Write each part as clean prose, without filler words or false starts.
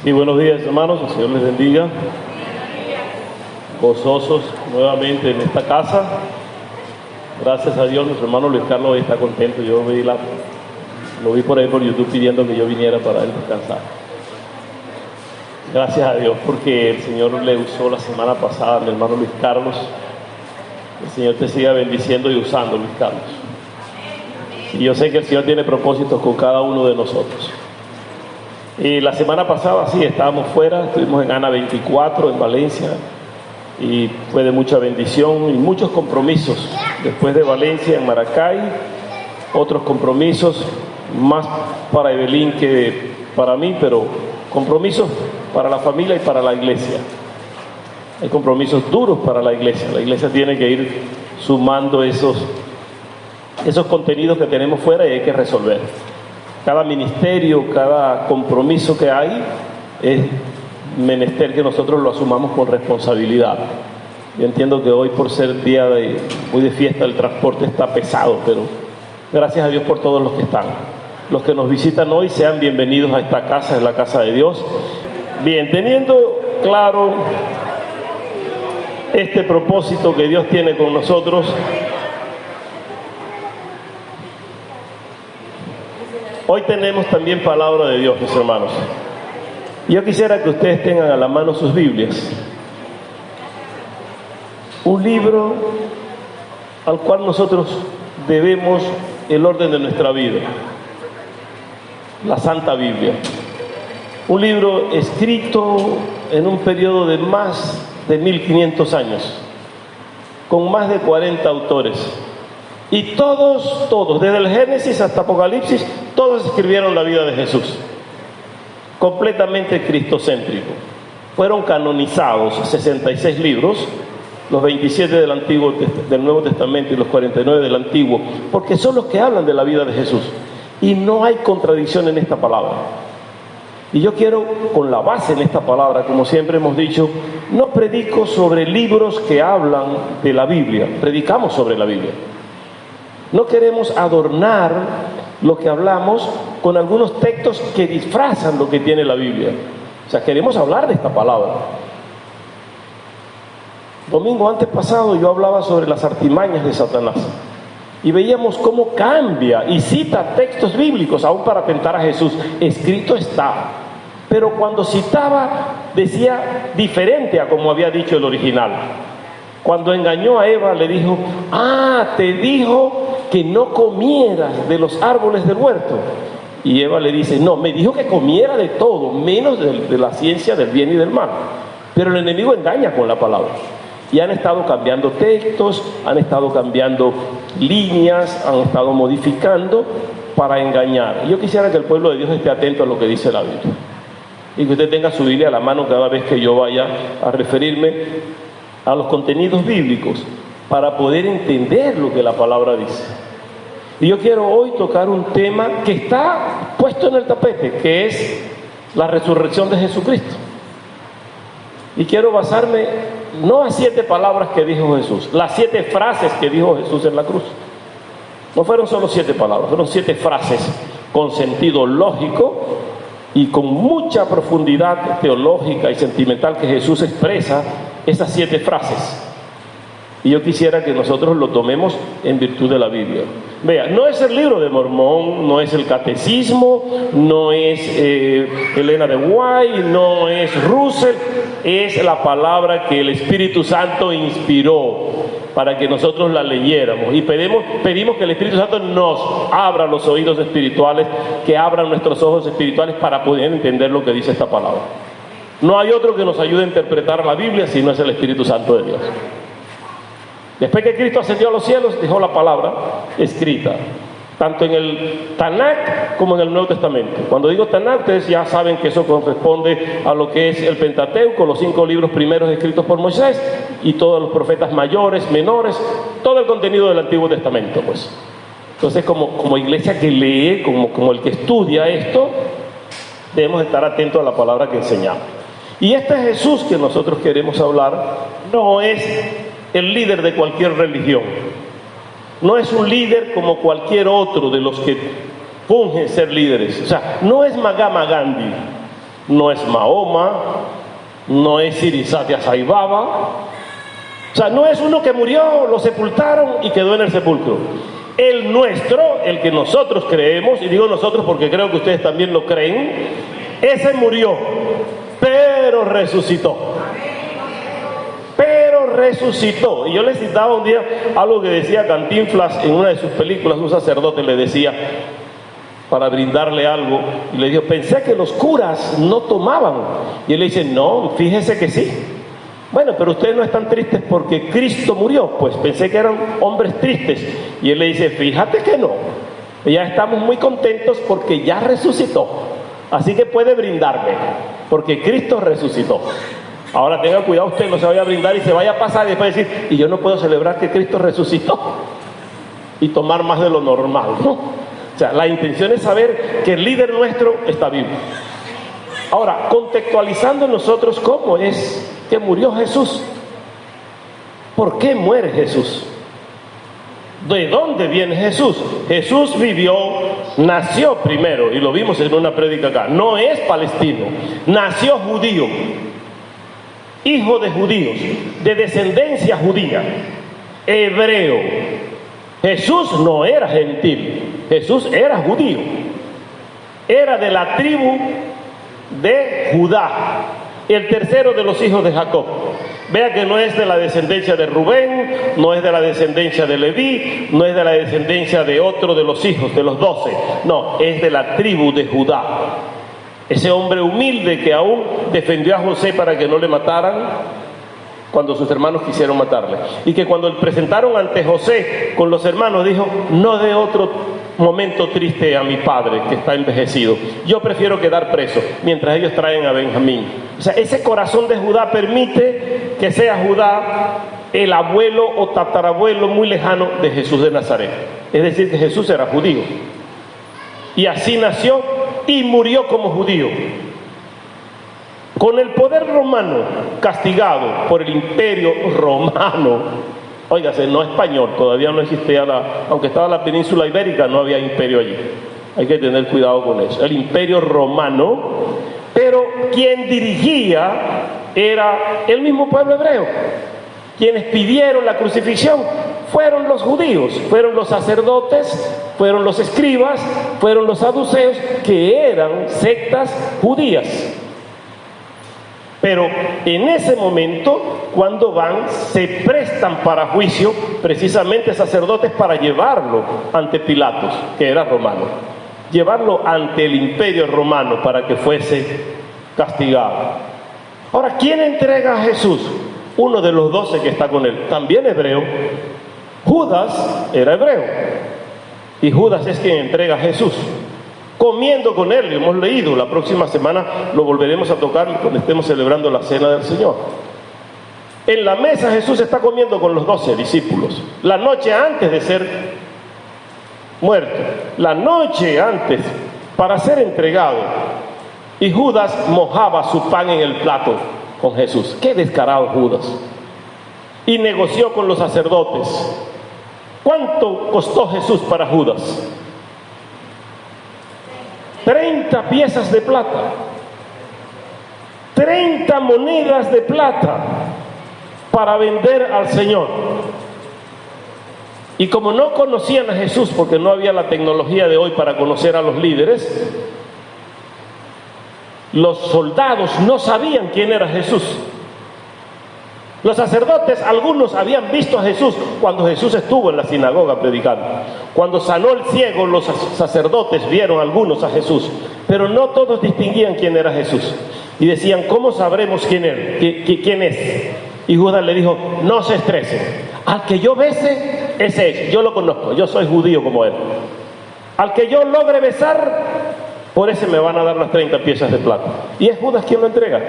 Sí, buenos días, hermanos, el Señor les bendiga. Gozosos nuevamente en esta casa. Gracias a Dios, nuestro hermano Luis Carlos hoy está contento. Yo lo vi por ahí por YouTube pidiendo que yo viniera para él descansar. Gracias a Dios porque el Señor le usó la semana pasada a mi hermano Luis Carlos. El Señor te siga bendiciendo y usando, Luis Carlos. Y yo sé que el Señor tiene propósitos con cada uno de nosotros. Y la semana pasada sí, estábamos fuera, estuvimos en Ana 24 en Valencia y fue de mucha bendición y muchos compromisos. Después de Valencia, en Maracay, otros compromisos, más para Evelyn que para mí, pero compromisos para la familia y para la iglesia. Hay compromisos duros para la iglesia tiene que ir sumando esos contenidos que tenemos fuera y hay que resolver. Cada ministerio, cada compromiso que hay es menester que nosotros lo asumamos con responsabilidad. Yo entiendo que hoy, por ser día muy de fiesta, el transporte está pesado, pero gracias a Dios por todos los que están. Los que nos visitan hoy, sean bienvenidos a esta casa, es la casa de Dios. Bien, teniendo claro este propósito que Dios tiene con nosotros, hoy tenemos también palabra de Dios, mis hermanos. Yo quisiera que ustedes tengan a la mano sus Biblias. Un libro al cual nosotros debemos el orden de nuestra vida. La Santa Biblia. Un libro escrito en un periodo de más de 1500 años, con más de 40 autores. Y todos, desde el Génesis hasta Apocalipsis, todos escribieron la vida de Jesús. Completamente cristocéntrico. Fueron canonizados 66 libros, los 27 del Nuevo Testamento y los 49 del Antiguo, porque son los que hablan de la vida de Jesús. Y no hay contradicción en esta palabra. Y yo quiero, con la base en esta palabra, como siempre hemos dicho, no predico sobre libros que hablan de la Biblia, predicamos sobre la Biblia. No queremos adornar lo que hablamos con algunos textos que disfrazan lo que tiene la Biblia. O sea, queremos hablar de esta palabra. Domingo antes pasado yo hablaba sobre las artimañas de Satanás. Y veíamos cómo cambia y cita textos bíblicos aún para tentar a Jesús. Escrito está. Pero cuando citaba decía diferente a como había dicho el original. Cuando engañó a Eva le dijo: te dijo que no comieras de los árboles del huerto. Y Eva le dice: no, me dijo que comiera de todo, menos de la ciencia del bien y del mal. Pero el enemigo engaña con la palabra. Y han estado cambiando textos, han estado cambiando líneas, han estado modificando para engañar. Yo quisiera que el pueblo de Dios esté atento a lo que dice la Biblia. Y que usted tenga su Biblia a la mano cada vez que yo vaya a referirme a los contenidos bíblicos para poder entender lo que la palabra dice. Y yo quiero hoy tocar un tema que está puesto en el tapete, que es la resurrección de Jesucristo. Y quiero basarme no a 7 palabras que dijo Jesús, las 7 frases que dijo Jesús en la cruz. No fueron solo 7 palabras, fueron 7 frases con sentido lógico y con mucha profundidad teológica y sentimental que Jesús expresa esas 7 frases. Y yo quisiera que nosotros lo tomemos en virtud de la Biblia. Vea, no es el libro de Mormón, no es el catecismo, no es Elena de White, no es Russell, es la palabra que el Espíritu Santo inspiró para que nosotros la leyéramos. Y pedimos que el Espíritu Santo nos abra los oídos espirituales, que abran nuestros ojos espirituales para poder entender lo que dice esta palabra. No hay otro que nos ayude a interpretar la Biblia si no es el Espíritu Santo de Dios. Después que Cristo ascendió a los cielos, dejó la palabra escrita, tanto en el Tanakh como en el Nuevo Testamento. Cuando digo Tanakh, ustedes ya saben que eso corresponde a lo que es el Pentateuco, los 5 libros primeros escritos por Moisés, y todos los profetas mayores, menores, todo el contenido del Antiguo Testamento, pues. Entonces, como iglesia que lee, como el que estudia esto, debemos estar atentos a la palabra que enseñamos. Y este Jesús que nosotros queremos hablar no es el líder de cualquier religión. No es un líder como cualquier otro de los que fungen ser líderes. O sea, no es Mahatma Gandhi, no es Mahoma, no es Sirisatia Saibaba. O sea, no es uno que murió, lo sepultaron y quedó en el sepulcro. El nuestro, el que nosotros creemos, y digo nosotros porque creo que ustedes también lo creen, ese murió, pero resucitó. Pero resucitó. Y yo les citaba un día algo que decía Cantinflas en una de sus películas. Un sacerdote le decía, para brindarle algo, y le dijo: pensé que los curas no tomaban. Y él le dice: no, fíjese que sí. Bueno, pero ustedes no están tristes porque Cristo murió. Pues pensé que eran hombres tristes. Y él le dice: fíjate que no, ya estamos muy contentos porque ya resucitó, así que puede brindarme porque Cristo resucitó. Ahora tenga cuidado usted, no se vaya a brindar y se vaya a pasar y después decir: y yo no puedo celebrar que Cristo resucitó, y tomar más de lo normal, ¿no? O sea, la intención es saber que el líder nuestro está vivo. Ahora, contextualizando nosotros cómo es que murió Jesús. ¿Por qué muere Jesús? ¿De dónde viene Jesús? Jesús vivió, nació primero, y lo vimos en una prédica acá, no es palestino, nació judío, hijo de judíos, de descendencia judía, hebreo. Jesús no era gentil, Jesús era judío, era de la tribu de Judá, el tercero de los hijos de Jacob. Vea que no es de la descendencia de Rubén, no es de la descendencia de Leví, no es de la descendencia de otro de los hijos, de los 12, no, es de la tribu de Judá. Ese hombre humilde que aún defendió a José para que no le mataran cuando sus hermanos quisieron matarle, y que cuando le presentaron ante José con los hermanos dijo: no dé otro momento triste a mi padre que está envejecido, yo prefiero quedar preso mientras ellos traen a Benjamín. O sea, ese corazón de Judá permite que sea Judá el abuelo o tatarabuelo muy lejano de Jesús de Nazaret. Es decir, que Jesús era judío, y así nació y murió como judío. Con el poder romano, castigado por el imperio romano, óigase, no español, todavía no existía aunque estaba la península ibérica, no había imperio allí. Hay que tener cuidado con eso. El imperio romano, pero quien dirigía era el mismo pueblo hebreo. Quienes pidieron la crucifixión fueron los judíos, fueron los sacerdotes, fueron los escribas, fueron los saduceos, que eran sectas judías. Pero en ese momento, cuando van, se prestan para juicio precisamente sacerdotes para llevarlo ante Pilatos, que era romano, llevarlo ante el imperio romano para que fuese castigado. Ahora, ¿quién entrega a Jesús? Uno de los 12 que está con él, también hebreo. Judas era hebreo, y Judas es quien entrega a Jesús. Comiendo con él, lo hemos leído, la próxima semana lo volveremos a tocar cuando estemos celebrando la cena del Señor. En la mesa Jesús está comiendo con los 12 discípulos, la noche antes de ser muerto, la noche antes, para ser entregado. Y Judas mojaba su pan en el plato con Jesús. ¡Qué descarado Judas! Y negoció con los sacerdotes. ¿Cuánto costó Jesús para Judas? 30 piezas de plata, 30 monedas de plata para vender al Señor. Y como no conocían a Jesús, porque no había la tecnología de hoy para conocer a los líderes, los soldados no sabían quién era Jesús. Los sacerdotes, algunos habían visto a Jesús cuando Jesús estuvo en la sinagoga predicando. Cuando sanó el ciego, los sacerdotes vieron algunos a Jesús, pero no todos distinguían quién era Jesús. Y decían: ¿cómo sabremos quién es? Y Judas le dijo: no se estresen, al que yo bese, ese es, yo lo conozco, yo soy judío como él. Al que yo logre besar, por ese me van a dar las 30 piezas de plata. Y es Judas quien lo entrega.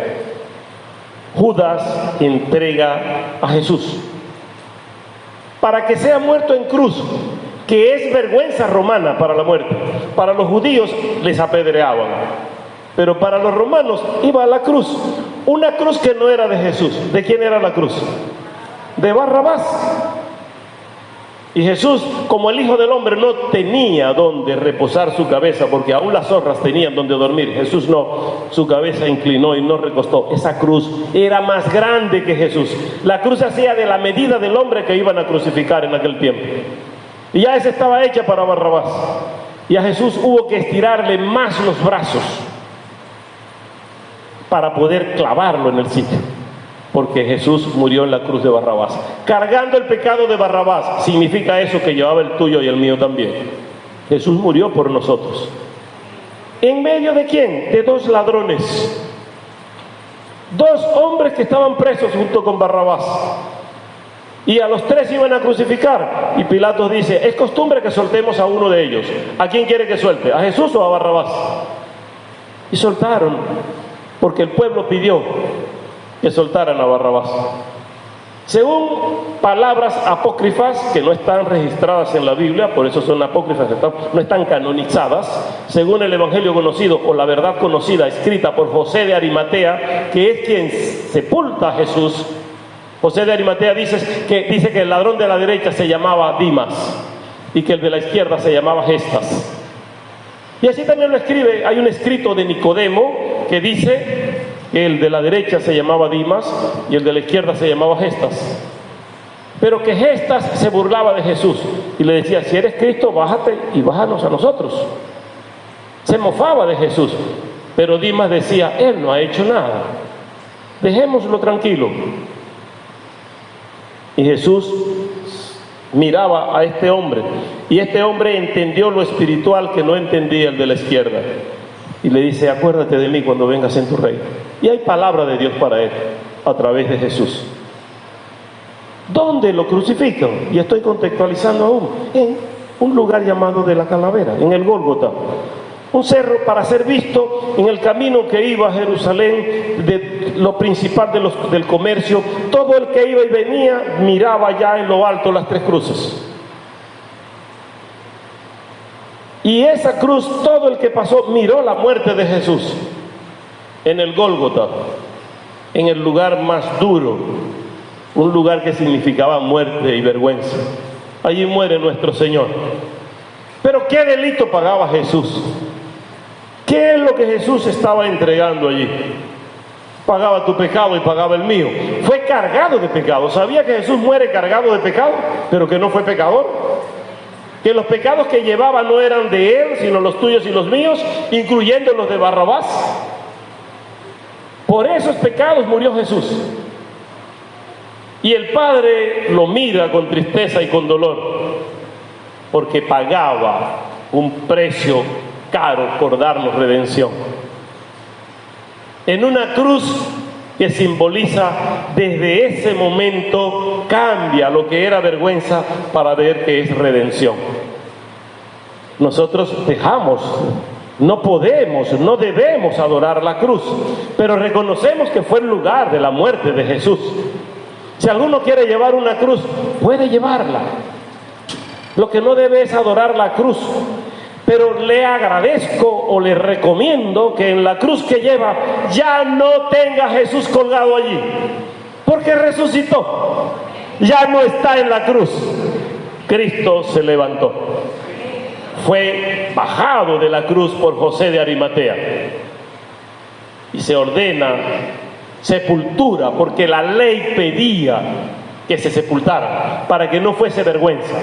Judas entrega a Jesús para que sea muerto en cruz, que es vergüenza romana para la muerte. Para los judíos les apedreaban, pero para los romanos iba a la cruz, una cruz que no era de Jesús. ¿De quién era la cruz? De Barrabás. Y Jesús, como el Hijo del Hombre, no tenía donde reposar su cabeza, porque aún las zorras tenían donde dormir. Jesús no, su cabeza inclinó y no recostó. Esa cruz era más grande que Jesús. La cruz hacía de la medida del hombre que iban a crucificar en aquel tiempo. Y ya esa estaba hecha para Barrabás. Y a Jesús hubo que estirarle más los brazos para poder clavarlo en el sitio. Porque Jesús murió en la cruz de Barrabás. Cargando el pecado de Barrabás, significa eso, que llevaba el tuyo y el mío también. Jesús murió por nosotros. ¿En medio de quién? De dos ladrones. Dos hombres que estaban presos junto con Barrabás. Y a los tres iban a crucificar. Y Pilato dice, es costumbre que soltemos a uno de ellos. ¿A quién quiere que suelte? ¿A Jesús o a Barrabás? Y soltaron, porque el pueblo pidió que soltaran a Barrabás. Según palabras apócrifas que no están registradas en la Biblia, por eso son apócrifas, no están canonizadas, según el Evangelio conocido o la verdad conocida escrita por José de Arimatea, que es quien sepulta a Jesús. José de Arimatea dice que el ladrón de la derecha se llamaba Dimas y que el de la izquierda se llamaba Gestas. Y así también lo escribe, hay un escrito de Nicodemo que dice que el de la derecha se llamaba Dimas y el de la izquierda se llamaba Gestas. Pero que Gestas se burlaba de Jesús y le decía, si eres Cristo, bájate y bájanos a nosotros. Se mofaba de Jesús, pero Dimas decía, él no ha hecho nada, dejémoslo tranquilo. Y Jesús miraba a este hombre, y este hombre entendió lo espiritual que no entendía el de la izquierda. Y le dice, acuérdate de mí cuando vengas en tu reino. Y hay palabra de Dios para él, a través de Jesús. ¿Dónde lo crucifican? Y estoy contextualizando aún. En un lugar llamado de la Calavera, en el Gólgota. Un cerro para ser visto en el camino que iba a Jerusalén, de lo principal del comercio. Todo el que iba y venía miraba ya en lo alto las tres cruces. Y esa cruz, todo el que pasó miró la muerte de Jesús en el Gólgota, en el lugar más duro, un lugar que significaba muerte y vergüenza. Allí muere nuestro Señor. Pero ¿qué delito pagaba Jesús? ¿Qué es lo que Jesús estaba entregando allí? Pagaba tu pecado y pagaba el mío. Fue cargado de pecado. ¿Sabía que Jesús muere cargado de pecado, pero que no fue pecador? Que los pecados que llevaba no eran de él, sino los tuyos y los míos, incluyendo los de Barrabás. Por esos pecados murió Jesús. Y el Padre lo mira con tristeza y con dolor, porque pagaba un precio caro por darnos redención. En una cruz que simboliza, desde ese momento cambia lo que era vergüenza para ver que es redención. Nosotros dejamos, no podemos, no debemos adorar la cruz, pero reconocemos que fue el lugar de la muerte de Jesús. Si alguno quiere llevar una cruz, puede llevarla. Lo que no debe es adorar la cruz. Pero le agradezco o le recomiendo que en la cruz que lleva ya no tenga Jesús colgado allí, porque resucitó, ya no está en la cruz. Cristo se levantó, fue bajado de la cruz por José de Arimatea y se ordena sepultura, porque la ley pedía que se sepultara para que no fuese vergüenza.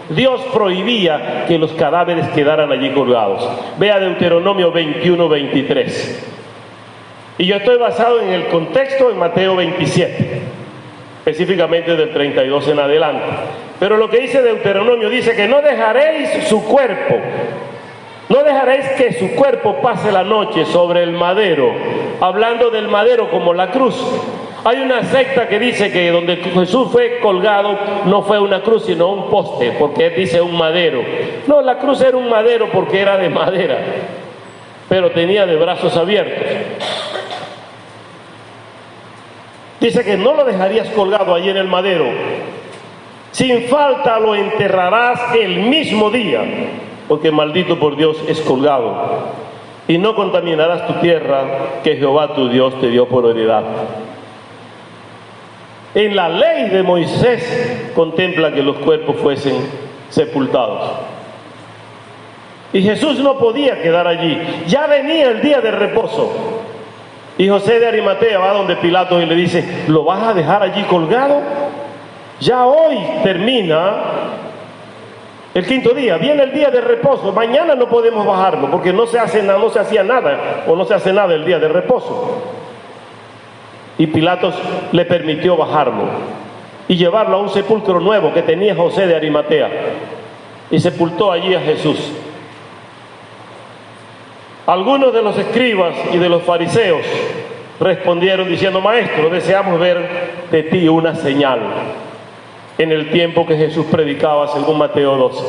Dios prohibía que los cadáveres quedaran allí colgados. Vea Deuteronomio 21-23. Y yo estoy basado en el contexto en Mateo 27, específicamente del 32 en adelante. Pero lo que dice Deuteronomio dice que no dejaréis su cuerpo, no dejaréis que su cuerpo pase la noche sobre el madero, hablando del madero como la cruz. Hay una secta que dice que donde Jesús fue colgado no fue una cruz sino un poste, porque él dice un madero. No, la cruz era un madero porque era de madera, pero tenía de brazos abiertos. Dice que no lo dejarías colgado allí en el madero. Sin falta lo enterrarás el mismo día, porque maldito por Dios es colgado. Y no contaminarás tu tierra que Jehová tu Dios te dio por heredad. En la ley de Moisés contempla que los cuerpos fuesen sepultados. Y Jesús no podía quedar allí. Ya venía el día de reposo. Y José de Arimatea va donde Pilato y le dice: ¿lo vas a dejar allí colgado? Ya hoy termina el quinto día, viene el día de reposo. Mañana no podemos bajarlo porque no se hacía nada, o no se hace nada el día de reposo. Y Pilatos le permitió bajarlo y llevarlo a un sepulcro nuevo que tenía José de Arimatea, y sepultó allí a Jesús. Algunos de los escribas y de los fariseos respondieron diciendo: Maestro, deseamos ver de ti una señal. En el tiempo que Jesús predicaba, según Mateo 12.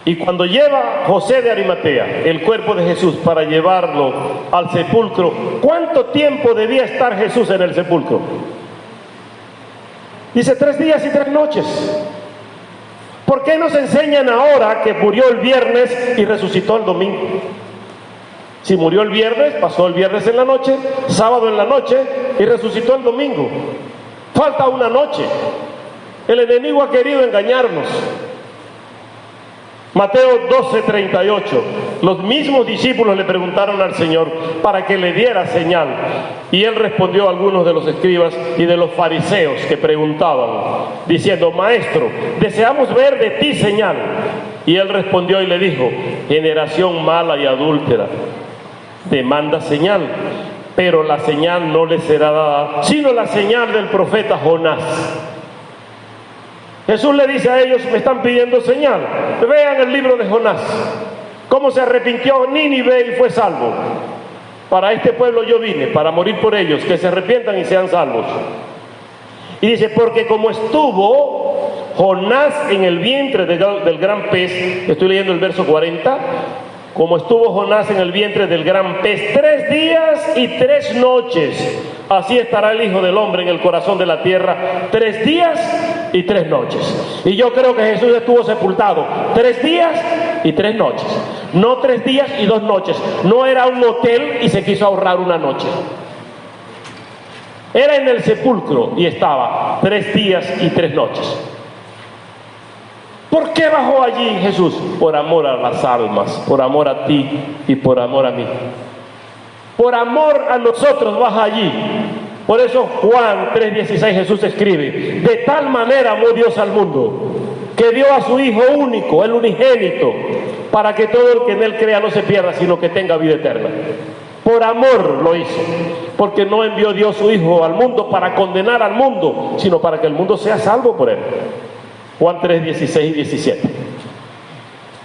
Y cuando lleva José de Arimatea el cuerpo de Jesús para llevarlo al sepulcro, ¿cuánto tiempo debía estar Jesús en el sepulcro? Dice 3 días y 3 noches. ¿Por qué nos enseñan ahora que murió el viernes y resucitó el domingo? Si murió el viernes, pasó el viernes en la noche, sábado en la noche y resucitó el domingo. Falta una noche. El enemigo ha querido engañarnos. Mateo 12:38. Los mismos discípulos le preguntaron al Señor para que le diera señal. Y él respondió a algunos de los escribas y de los fariseos que preguntaban, diciendo: Maestro, deseamos ver de ti señal. Y él respondió y le dijo: generación mala y adúltera, demanda señal, pero la señal no le será dada, sino la señal del profeta Jonás. Jesús le dice a ellos: me están pidiendo señal. Vean el libro de Jonás, cómo se arrepintió Nínive y fue salvo. Para este pueblo yo vine, para morir por ellos, que se arrepientan y sean salvos. Y dice: porque como estuvo Jonás en el vientre del gran pez, estoy leyendo el verso 40, como estuvo Jonás en el vientre del gran pez 3 días y 3 noches, así estará el Hijo del Hombre en el corazón de la tierra 3 días y 3 noches. Y yo creo que Jesús estuvo sepultado 3 días y 3 noches, no 3 días y 2 noches. No era un hotel y se quiso ahorrar una noche. Era en el sepulcro y estaba 3 días y 3 noches. ¿Por qué bajó allí Jesús? Por amor a las almas, por amor a ti y por amor a mí. Por amor a nosotros baja allí. Por eso Juan 3:16 Jesús escribe: de tal manera amó Dios al mundo, que dio a su Hijo único, el unigénito, para que todo el que en él crea no se pierda, sino que tenga vida eterna. Por amor lo hizo, porque no envió Dios su Hijo al mundo para condenar al mundo, sino para que el mundo sea salvo por él. Juan 3:16 y 17.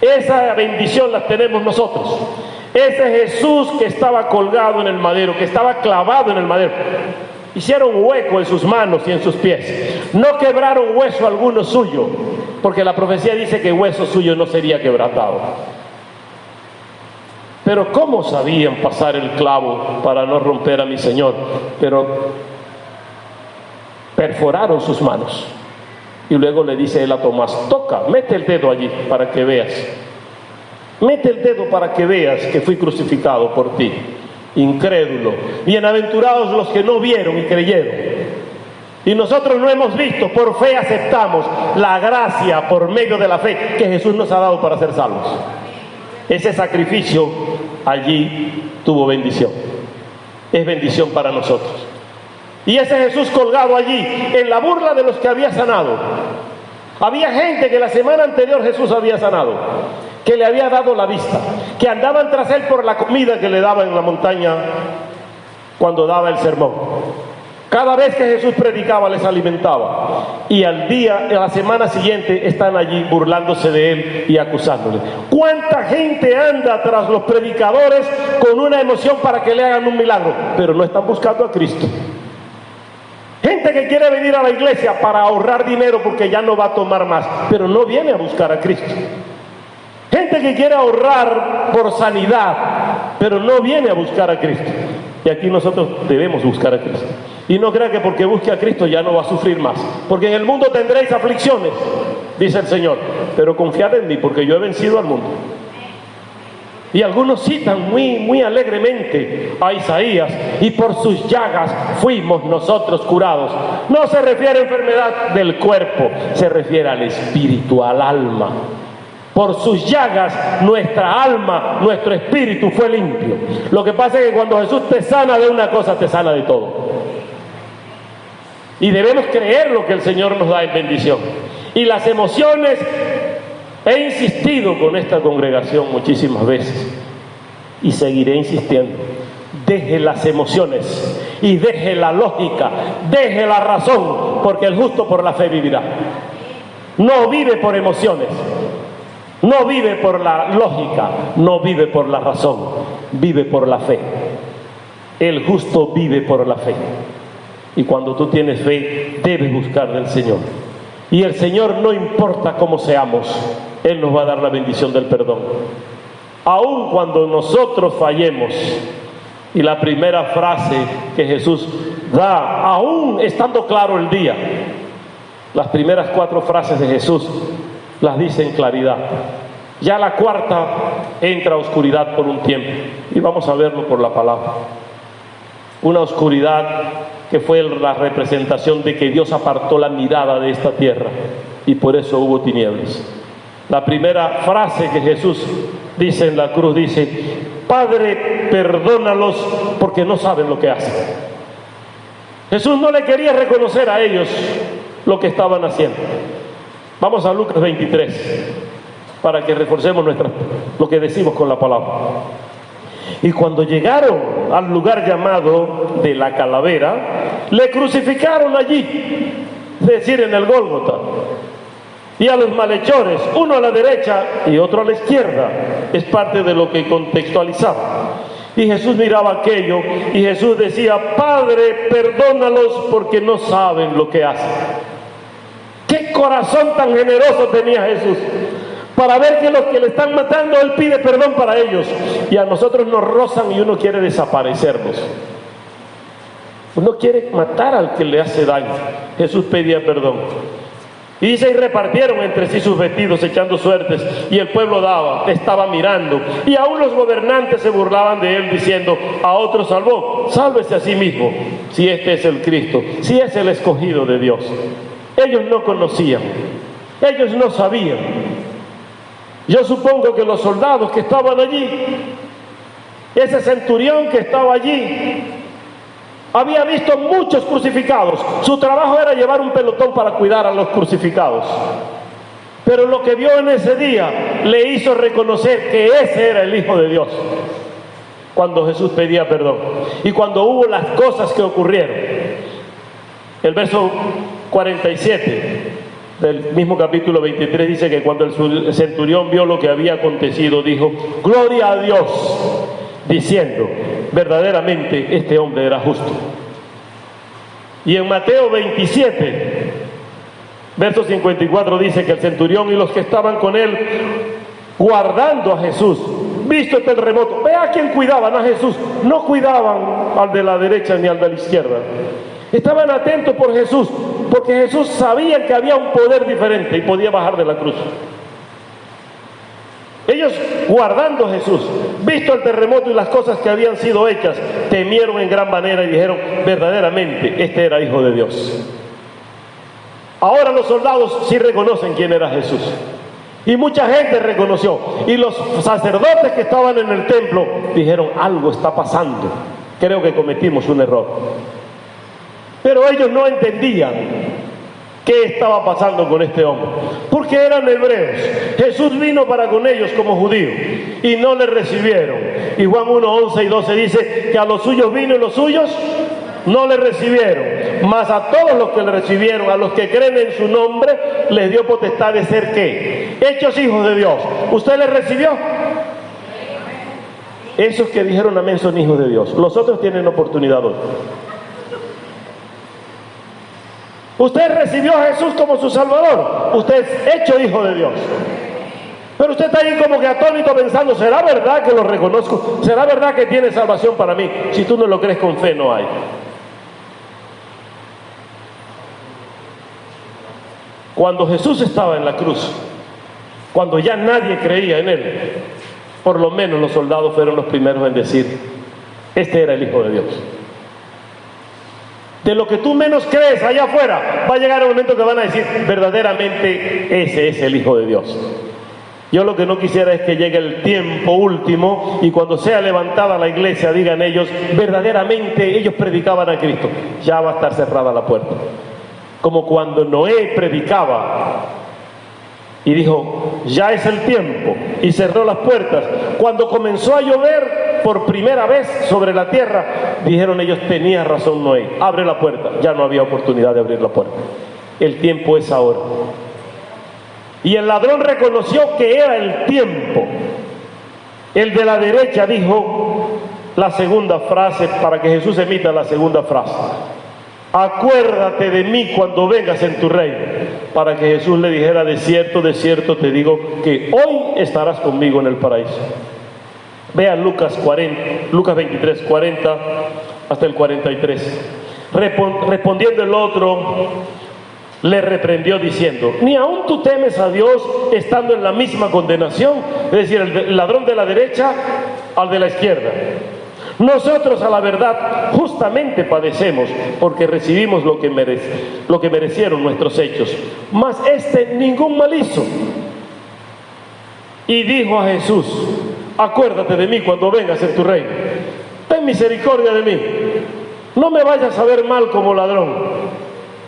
Esa bendición la tenemos nosotros. Ese Jesús que estaba colgado en el madero, que estaba clavado en el madero, hicieron hueco en sus manos y en sus pies. No quebraron hueso alguno suyo, porque la profecía dice que hueso suyo no sería quebrantado. Pero ¿cómo sabían pasar el clavo para no romper a mi Señor? Pero perforaron sus manos. Y luego le dice él a Tomás: toca, mete el dedo allí para que veas. Mete el dedo para que veas que fui crucificado por ti. Incrédulo. Bienaventurados los que no vieron y creyeron. Y nosotros no hemos visto, por fe aceptamos la gracia por medio de la fe que Jesús nos ha dado para ser salvos. Ese sacrificio allí tuvo bendición. Es bendición para nosotros. Y ese Jesús colgado allí, en la burla de los que había sanado. Había gente que la semana anterior Jesús había sanado, que le había dado la vista, que andaban tras él por la comida que le daba en la montaña cuando daba el sermón. Cada vez que Jesús predicaba les alimentaba. Y a la semana siguiente están allí burlándose de él y acusándole. ¿Cuánta gente anda tras los predicadores con una emoción para que le hagan un milagro? Pero no están buscando a Cristo. Gente que quiere venir a la iglesia para ahorrar dinero porque ya no va a tomar más, pero no viene a buscar a Cristo. Gente que quiere ahorrar por sanidad, pero no viene a buscar a Cristo. Y aquí nosotros debemos buscar a Cristo. Y no crea que porque busque a Cristo ya no va a sufrir más. Porque en el mundo tendréis aflicciones, dice el Señor, pero confiad en mí porque yo he vencido al mundo. Y algunos citan muy alegremente a Isaías: y por sus llagas fuimos nosotros curados. No se refiere a enfermedad del cuerpo, se refiere al espíritu, al alma. Por sus llagas nuestra alma, nuestro espíritu fue limpio. Lo que pasa es que cuando Jesús te sana de una cosa, te sana de todo. Y debemos creer lo que el Señor nos da en bendición. Y las emociones, he insistido con esta congregación muchísimas veces y seguiré insistiendo: deje las emociones y deje la lógica, deje la razón, porque el justo por la fe vivirá. No vive por emociones, no vive por la lógica, no vive por la razón, vive por la fe. El justo vive por la fe. Y cuando tú tienes fe, debes buscar del Señor. Y el Señor, no importa cómo seamos, Él nos va a dar la bendición del perdón. Aun cuando nosotros fallemos. Y la primera frase que Jesús da, aún estando claro el día, las primeras 4 frases de Jesús las dice en claridad. Ya la cuarta entra a oscuridad por un tiempo. Y vamos a verlo por la palabra. Una oscuridad que fue la representación de que Dios apartó la mirada de esta tierra y por eso hubo tinieblas. La primera frase que Jesús dice en la cruz dice: Padre, perdónalos porque no saben lo que hacen. Jesús no le quería reconocer a ellos lo que estaban haciendo. Vamos a Lucas 23 para que reforcemos lo que decimos con la palabra. Y cuando llegaron al lugar llamado de la Calavera, le crucificaron allí, es decir, en el Gólgota. Y a los malhechores, uno a la derecha y otro a la izquierda. Es parte de lo que contextualizaba. Y Jesús miraba aquello y Jesús decía: Padre, perdónalos porque no saben lo que hacen. ¡Qué corazón tan generoso tenía Jesús! Para ver que los que le están matando, Él pide perdón para ellos. Y a nosotros nos rozan y uno quiere desaparecernos. Uno quiere matar al que le hace daño. Jesús pedía perdón. Y dice: y repartieron entre sí sus vestidos, echando suertes, y el pueblo estaba mirando. Y aún los gobernantes se burlaban de él, diciendo: a otro salvó, sálvese a sí mismo, si este es el Cristo, si es el escogido de Dios. Ellos no conocían, ellos no sabían. Yo supongo que los soldados que estaban allí, ese centurión que estaba allí, había visto muchos crucificados. Su trabajo era llevar un pelotón para cuidar a los crucificados. Pero lo que vio en ese día le hizo reconocer que ese era el Hijo de Dios. Cuando Jesús pedía perdón y cuando hubo las cosas que ocurrieron. El verso 47 del mismo capítulo 23 dice que cuando el centurión vio lo que había acontecido, dijo: gloria a Dios, diciendo: verdaderamente este hombre era justo. Y en Mateo 27 verso 54 dice que el centurión y los que estaban con él guardando a Jesús, visto el terremoto, vea a quién cuidaban, a Jesús, no cuidaban al de la derecha ni al de la izquierda. Estaban atentos por Jesús, porque Jesús sabía que había un poder diferente y podía bajar de la cruz. Ellos, guardando a Jesús, visto el terremoto y las cosas que habían sido hechas, temieron en gran manera y dijeron: verdaderamente este era Hijo de Dios. Ahora los soldados sí reconocen quién era Jesús. Y mucha gente reconoció. Y los sacerdotes que estaban en el templo dijeron: algo está pasando. Creo que cometimos un error. Pero ellos no entendían qué estaba pasando con este hombre, porque eran hebreos. Jesús vino para con ellos como judío y no le recibieron. Y Juan 1, 11 y 12 dice que a los suyos vino y los suyos no le recibieron. Mas a todos los que le recibieron, a los que creen en su nombre, les dio potestad de ser ¿qué? Hechos hijos de Dios. ¿Usted les recibió? Esos que dijeron amén son hijos de Dios. Los otros tienen oportunidad hoy. Usted recibió a Jesús como su Salvador. Usted es hecho hijo de Dios. Pero usted está ahí como que atónito pensando: ¿será verdad que lo reconozco? ¿Será verdad que tiene salvación para mí? Si tú no lo crees, con fe no hay. Cuando Jesús estaba en la cruz, cuando ya nadie creía en Él, Por lo menos los soldados fueron los primeros en decir, este era el Hijo de Dios. De lo que tú menos crees allá afuera, va a llegar un momento que van a decir, verdaderamente ese es el Hijo de Dios. Yo lo que no quisiera es que llegue el tiempo último y cuando sea levantada la iglesia digan ellos, verdaderamente ellos predicaban a Cristo. Ya va a estar cerrada la puerta. Como cuando Noé predicaba y dijo, ya es el tiempo, y cerró las puertas. Cuando comenzó a llover por primera vez sobre la tierra, dijeron ellos, tenía razón Noé, abre la puerta. Ya no había oportunidad de abrir la puerta. El tiempo es ahora. Y el ladrón reconoció que era el tiempo. El de la derecha dijo la segunda frase, para que Jesús emita la segunda frase. Acuérdate de mí cuando vengas en tu reino. Para que Jesús le dijera, de cierto te digo que hoy estarás conmigo en el paraíso. Vean Lucas 23, 40 hasta el 43. Respondiendo el otro, le reprendió diciendo, ¿ni aún tú temes a Dios estando en la misma condenación? Es decir, el ladrón de la derecha al de la izquierda. Nosotros a la verdad justamente padecemos porque recibimos lo que merecieron nuestros hechos, mas este ningún mal hizo. Y dijo a Jesús, acuérdate de mí cuando vengas en tu reino. Ten misericordia de mí. No me vayas a ver mal como ladrón.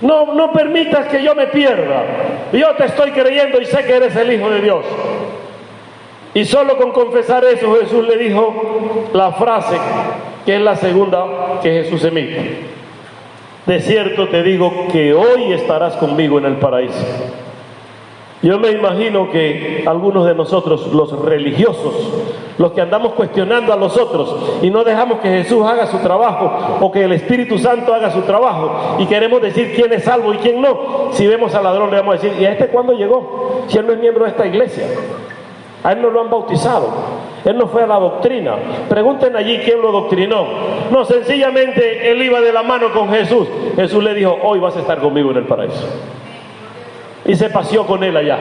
No permitas que yo me pierda. Yo te estoy creyendo y sé que eres el Hijo de Dios. Y solo con confesar eso Jesús le dijo la frase que es la segunda que Jesús emite. De cierto te digo que hoy estarás conmigo en el paraíso. Yo me imagino que algunos de nosotros, los religiosos, los que andamos cuestionando a los otros y no dejamos que Jesús haga su trabajo o que el Espíritu Santo haga su trabajo y queremos decir quién es salvo y quién no, si vemos al ladrón le vamos a decir, ¿y a este cuándo llegó? Si él no es miembro de esta iglesia. A él no lo han bautizado, él no fue a la doctrina. Pregunten allí quién lo doctrinó. No, sencillamente él iba de la mano con Jesús. Jesús le dijo, hoy vas a estar conmigo en el paraíso. Y se paseó con él allá.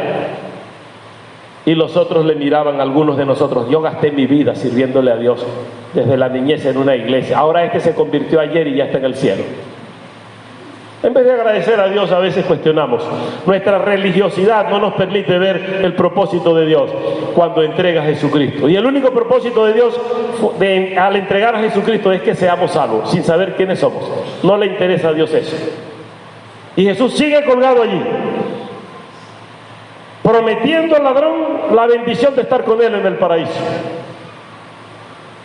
Y los otros le miraban, algunos de nosotros, yo gasté mi vida sirviéndole a Dios desde la niñez en una iglesia. Ahora este se convirtió ayer y ya está en el cielo. En vez de agradecer a Dios, a veces cuestionamos. Nuestra religiosidad no nos permite ver el propósito de Dios cuando entrega a Jesucristo. Y el único propósito de Dios al entregar a Jesucristo es que seamos salvos, sin saber quiénes somos. No le interesa a Dios eso. Y Jesús sigue colgado allí, prometiendo al ladrón la bendición de estar con él en el paraíso.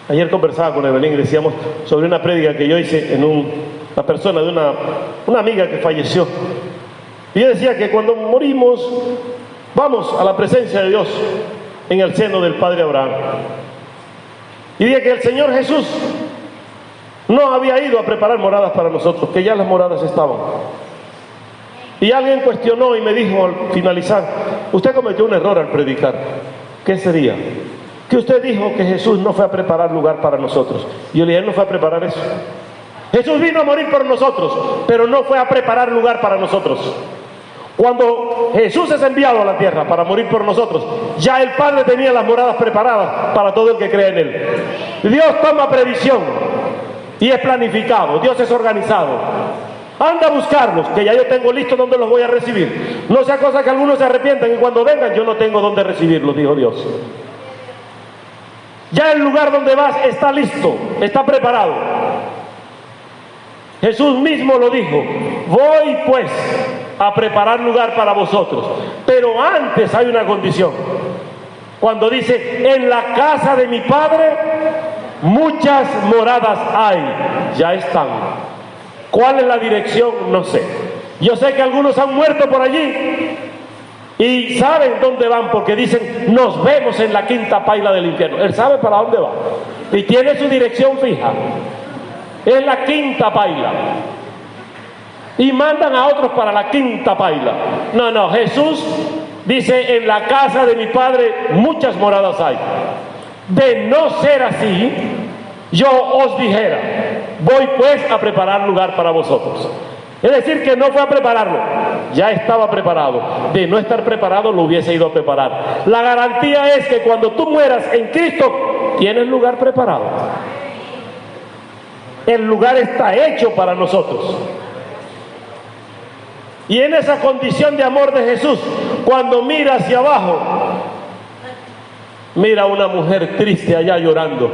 Ayer conversaba con Evelyn y decíamos sobre una prédica que yo hice en una persona de una amiga que falleció. Y yo decía que cuando morimos vamos a la presencia de Dios en el seno del Padre Abraham. Y dije que el Señor Jesús no había ido a preparar moradas para nosotros, que ya las moradas estaban. Y alguien cuestionó y me dijo al finalizar, usted cometió un error al predicar. ¿Qué sería? Que usted dijo que Jesús no fue a preparar lugar para nosotros. Y yo le dije, él no fue a preparar eso. Jesús vino a morir por nosotros, pero no fue a preparar lugar para nosotros. Cuando Jesús es enviado a la tierra para morir por nosotros, ya el Padre tenía las moradas preparadas para todo el que cree en Él. Dios toma previsión y es planificado, Dios es organizado. Anda a buscarlos, que ya yo tengo listo donde los voy a recibir. No sea cosa que algunos se arrepientan y cuando vengan yo no tengo donde recibirlos, dijo Dios. Ya el lugar donde vas está listo, está preparado. Jesús mismo lo dijo, voy pues a preparar lugar para vosotros. Pero antes hay una condición. Cuando dice, en la casa de mi Padre muchas moradas hay, ya están. ¿Cuál es la dirección? No sé. Yo sé que algunos han muerto por allí y saben dónde van porque dicen, nos vemos en la quinta paila del infierno. Él sabe para dónde va y tiene su dirección fija. Es la quinta paila. Y mandan a otros para la quinta paila. No, Jesús dice, en la casa de mi Padre muchas moradas hay. De no ser así, yo os dijera, voy pues a preparar lugar para vosotros. Es decir, que no fue a prepararlo, ya estaba preparado. De no estar preparado, lo hubiese ido a preparar. La garantía es que cuando tú mueras en Cristo, tienes lugar preparado. El lugar está hecho para nosotros. Y en esa condición de amor de Jesús, cuando mira hacia abajo, mira a una mujer triste allá llorando.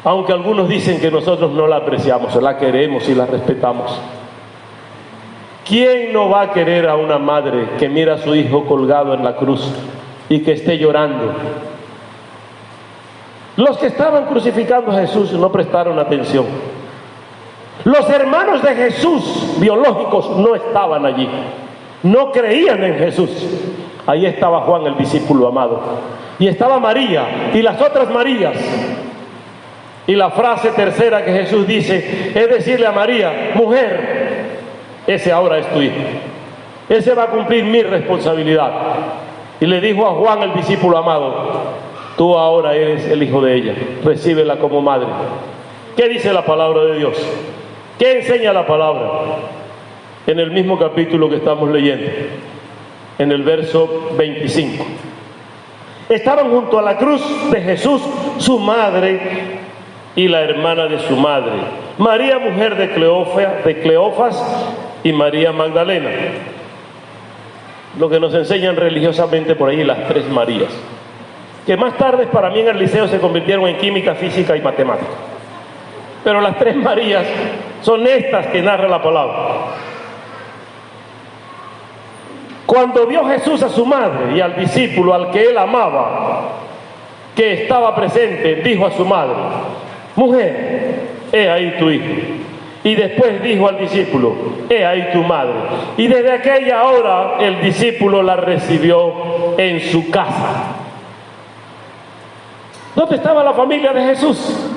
Aunque algunos dicen que nosotros no la apreciamos, la queremos y la respetamos. ¿Quién no va a querer a una madre que mira a su hijo colgado en la cruz y que esté llorando? Los que estaban crucificando a Jesús no prestaron atención. Los hermanos de Jesús biológicos no estaban allí, no creían en Jesús. Ahí estaba Juan, el discípulo amado, y estaba María y las otras Marías. Y la frase tercera que Jesús dice es decirle a María: mujer, ese ahora es tu hijo, ese va a cumplir mi responsabilidad. Y le dijo a Juan, el discípulo amado: tú ahora eres el hijo de ella, recíbela como madre. ¿Qué dice la palabra de Dios? ¿Qué enseña la palabra? En el mismo capítulo que estamos leyendo, en el verso 25. Estaban junto a la cruz de Jesús su madre y la hermana de su madre, María, mujer de Cleofas, y María Magdalena. Lo que nos enseñan religiosamente por ahí, las tres Marías, que más tarde para mí en el liceo se convirtieron en química, física y matemática. Pero las tres Marías son estas que narra la palabra. Cuando vio Jesús a su madre y al discípulo al que él amaba, que estaba presente, dijo a su madre: mujer, he ahí tu hijo. Y después dijo al discípulo: he ahí tu madre. Y desde aquella hora el discípulo la recibió en su casa. ¿Dónde estaba la familia de Jesús?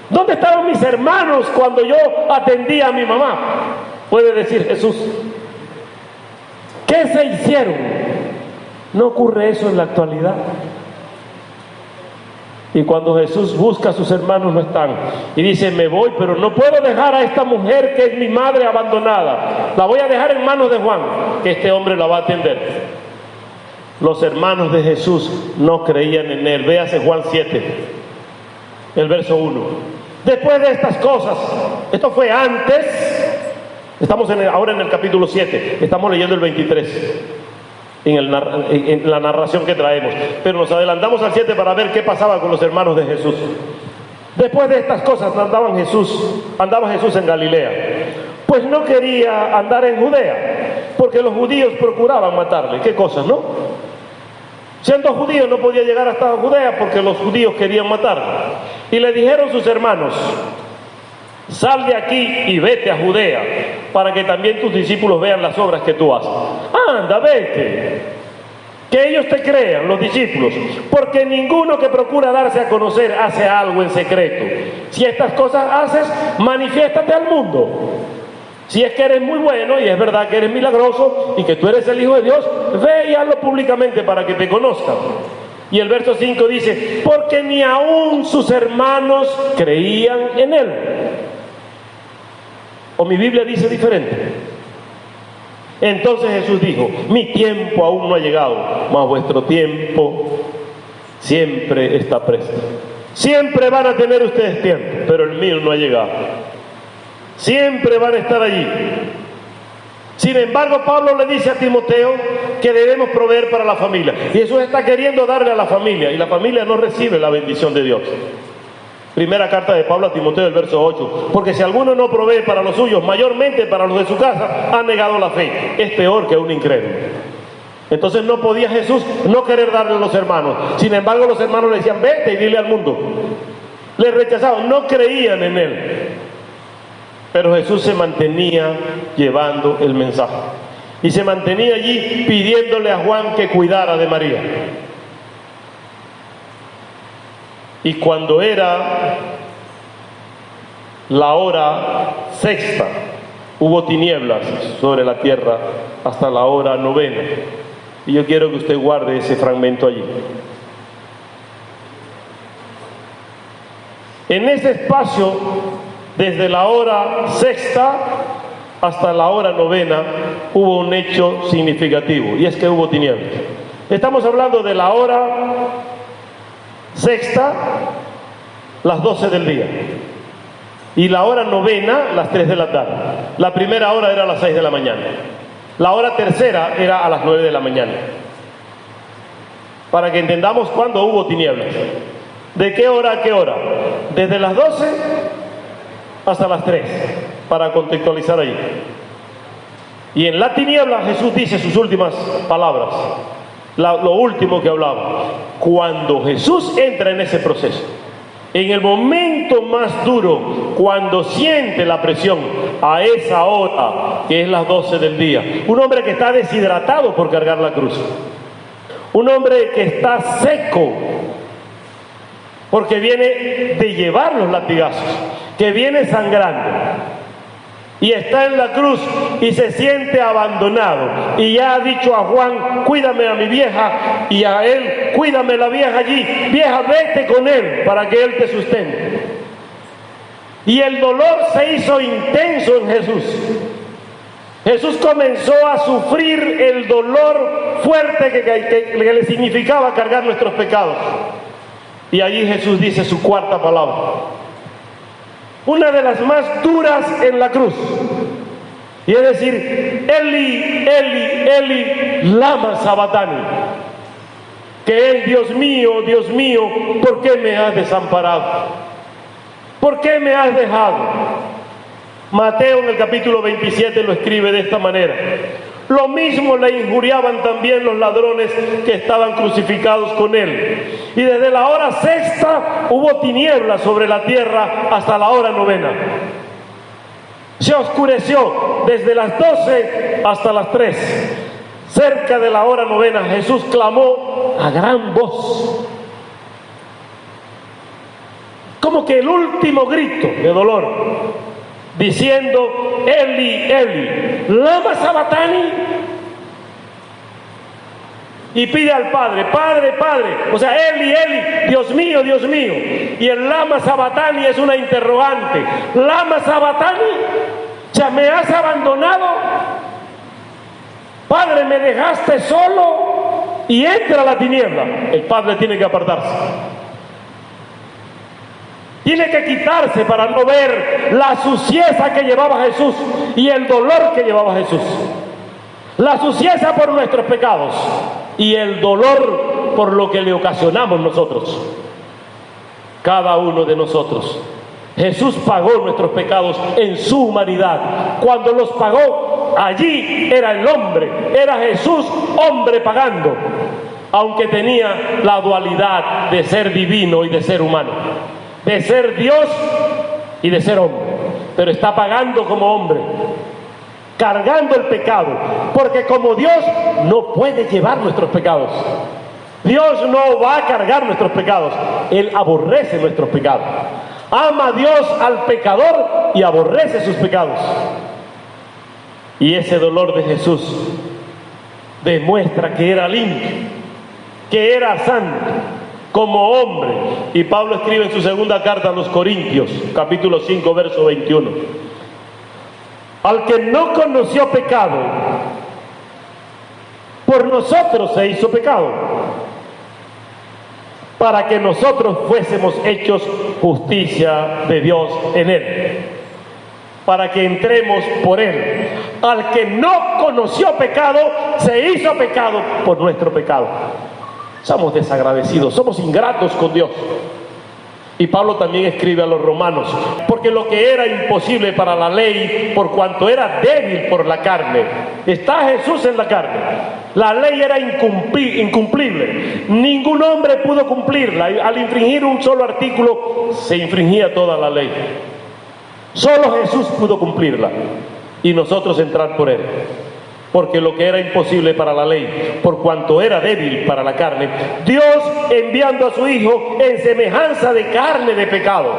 ¿Dónde estaban mis hermanos cuando yo atendía a mi mamá? Puede decir Jesús. ¿Qué se hicieron? ¿No ocurre eso en la actualidad? Y cuando Jesús busca a sus hermanos, no están. Y dice: me voy, pero no puedo dejar a esta mujer que es mi madre abandonada. La voy a dejar en manos de Juan, que este hombre la va a atender. Los hermanos de Jesús no creían en él. Véase Juan 7, el verso 1. Después de estas cosas, esto fue antes, estamos ahora en el capítulo 7, estamos leyendo el 23. En la narración que traemos, pero nos adelantamos al 7 para ver qué pasaba con los hermanos de Jesús. Después de estas cosas andaba Jesús en Galilea, pues no quería andar en Judea, porque los judíos procuraban matarle. ¿Qué cosas, no? Siendo judío no podía llegar hasta Judea porque los judíos querían matarle. Y le dijeron sus hermanos: sal de aquí y vete a Judea, para que también tus discípulos vean las obras que tú haces. Anda, vete, que ellos te crean, los discípulos, porque ninguno que procura darse a conocer hace algo en secreto. Si estas cosas haces, manifiéstate al mundo. Si es que eres muy bueno y es verdad que eres milagroso y que tú eres el Hijo de Dios, ve y hazlo públicamente para que te conozcan. Y el verso 5 dice: porque ni aún sus hermanos creían en él. O mi Biblia dice diferente. Entonces Jesús dijo: mi tiempo aún no ha llegado, mas vuestro tiempo siempre está presto. Siempre van a tener ustedes tiempo, pero el mío no ha llegado. Siempre van a estar allí. Sin embargo, Pablo le dice a Timoteo que debemos proveer para la familia, y Jesús está queriendo darle a la familia, y la familia no recibe la bendición de Dios. Primera carta de Pablo a Timoteo, el verso 8: porque si alguno no provee para los suyos, mayormente para los de su casa, ha negado la fe, es peor que un incrédulo. Entonces no podía Jesús no querer darle a los hermanos. Sin embargo, los hermanos le decían: vete y dile al mundo. Le rechazaban, no creían en él. Pero Jesús se mantenía llevando el mensaje, y se mantenía allí pidiéndole a Juan que cuidara de María. Y cuando era la hora sexta, hubo tinieblas sobre la tierra hasta la hora novena. Y yo quiero que usted guarde ese fragmento allí. En ese espacio, desde la hora sexta hasta la hora novena hubo un hecho significativo, y es que hubo tinieblas. Estamos hablando de la hora sexta, las 12 del día, y la hora novena, las 3 de la tarde. La primera hora era a las 6 de la mañana. La hora tercera era a las 9 de la mañana. Para que entendamos cuándo hubo tinieblas. ¿De qué hora a qué hora? Desde las 12 hasta las 3, para contextualizar allí. Y en la tiniebla Jesús dice sus últimas palabras, lo último que hablaba. Cuando Jesús entra en ese proceso, en el momento más duro, cuando siente la presión, a esa hora, que es las 12 del día, un hombre que está deshidratado por cargar la cruz, un hombre que está seco, porque viene de llevar los latigazos, que viene sangrando, y está en la cruz y se siente abandonado, y ya ha dicho a Juan: cuídame a mi vieja, y a él: cuídame la vieja allí, vieja, vete con él para que él te sustente. Y el dolor se hizo intenso en Jesús. Jesús comenzó a sufrir el dolor fuerte que le significaba cargar nuestros pecados. Y allí Jesús dice su cuarta palabra, una de las más duras en la cruz, y es decir: Eli, Eli, Eli, lama sabactani, que es: Dios mío, ¿por qué me has desamparado? ¿Por qué me has dejado? Mateo en el capítulo 27 lo escribe de esta manera: lo mismo le injuriaban también los ladrones que estaban crucificados con él. Y desde la hora sexta hubo tinieblas sobre la tierra hasta la hora novena. Se oscureció desde las 12 hasta las 3. Cerca de la hora novena, Jesús clamó a gran voz, como que el último grito de dolor, diciendo: Eli, Eli, lama sabactani. Y pide al Padre: Padre, Padre, o sea, Eli, Eli, Dios mío, Dios mío. Y el lama sabactani es una interrogante. Lama sabactani, ¿ya me has abandonado? Padre, me dejaste solo. Y entra la tiniebla. El Padre tiene que apartarse. Tiene que quitarse para no ver la suciedad que llevaba Jesús y el dolor que llevaba Jesús. La suciedad por nuestros pecados y el dolor por lo que le ocasionamos nosotros. Cada uno de nosotros. Jesús pagó nuestros pecados en su humanidad. Cuando los pagó, allí era el hombre, era Jesús hombre pagando, aunque tenía la dualidad de ser divino y de ser humano, de ser Dios y de ser hombre, pero está pagando como hombre, cargando el pecado, porque como Dios no puede llevar nuestros pecados. Dios no va a cargar nuestros pecados, Él aborrece nuestros pecados. Ama a Dios al pecador y aborrece sus pecados. Y ese dolor de Jesús demuestra que era limpio, que era santo como hombre. Y Pablo escribe en su segunda carta a los Corintios, capítulo 5, verso 21: al que no conoció pecado, por nosotros se hizo pecado, para que nosotros fuésemos hechos justicia de Dios en él, para que entremos por él. Al que no conoció pecado, se hizo pecado por nuestro pecado. Somos desagradecidos, somos ingratos con Dios. Y Pablo también escribe a los romanos: porque lo que era imposible para la ley, por cuanto era débil por la carne, está Jesús en la carne. La ley era incumplible, ningún hombre pudo cumplirla. Al infringir un solo artículo, se infringía toda la ley. Solo Jesús pudo cumplirla y nosotros entrar por él. Porque lo que era imposible para la ley, por cuanto era débil para la carne, Dios, enviando a su Hijo en semejanza de carne de pecado,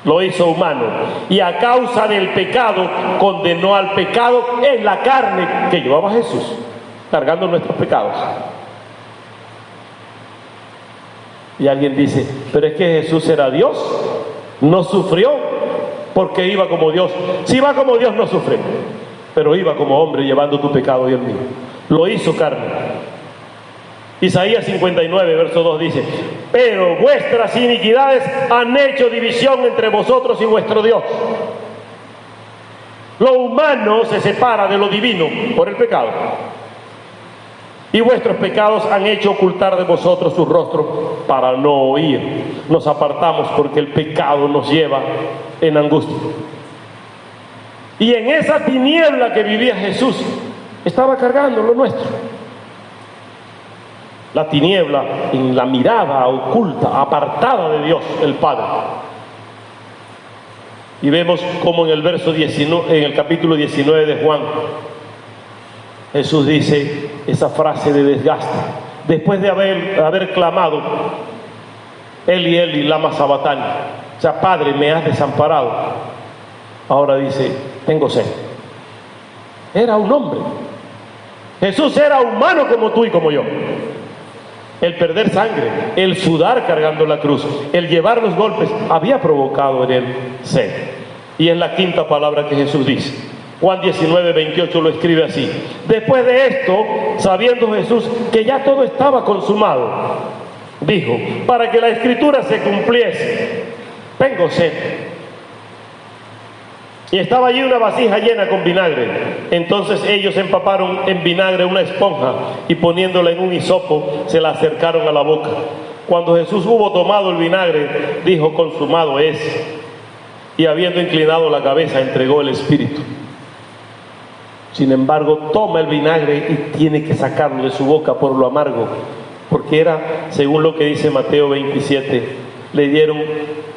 lo hizo humano, y a causa del pecado condenó al pecado en la carne que llevaba Jesús, cargando nuestros pecados. Y alguien dice: pero es que Jesús era Dios, no sufrió. porque iba como Dios. Si va como Dios no sufre, pero iba como hombre llevando tu pecado y el mío. Lo hizo carne. Isaías 59, verso 2 dice: pero vuestras iniquidades han hecho división entre vosotros y vuestro Dios. Lo humano se separa de lo divino por el pecado, y vuestros pecados han hecho ocultar de vosotros su rostro para no oír. Nos apartamos porque el pecado nos lleva en angustia. Y en esa tiniebla que vivía Jesús estaba cargando lo nuestro. La tiniebla en la mirada oculta, apartada de Dios el Padre. Y vemos como en el verso 19, en el capítulo 19 de Juan, Jesús dice esa frase de desgaste. Después de haber clamado, Eli, Eli, lama sabactani, o sea, Padre, me has desamparado. Ahora dice, tengo sed. Era un hombre. Jesús era humano como tú y como yo. El perder sangre, el sudar cargando la cruz, el llevar los golpes, había provocado en él sed. Y es la quinta palabra que Jesús dice. Juan 19, 28 lo escribe así: después de esto, sabiendo Jesús que ya todo estaba consumado, dijo, para que la escritura se cumpliese, tengo sed. Y estaba allí una vasija llena con vinagre. Entonces ellos empaparon en vinagre una esponja y poniéndola en un hisopo se la acercaron a la boca. Cuando Jesús hubo tomado el vinagre, dijo, consumado es. Y habiendo inclinado la cabeza, entregó el espíritu. Sin embargo, toma el vinagre y tiene que sacarlo de su boca por lo amargo, porque era, según lo que dice Mateo 27, le dieron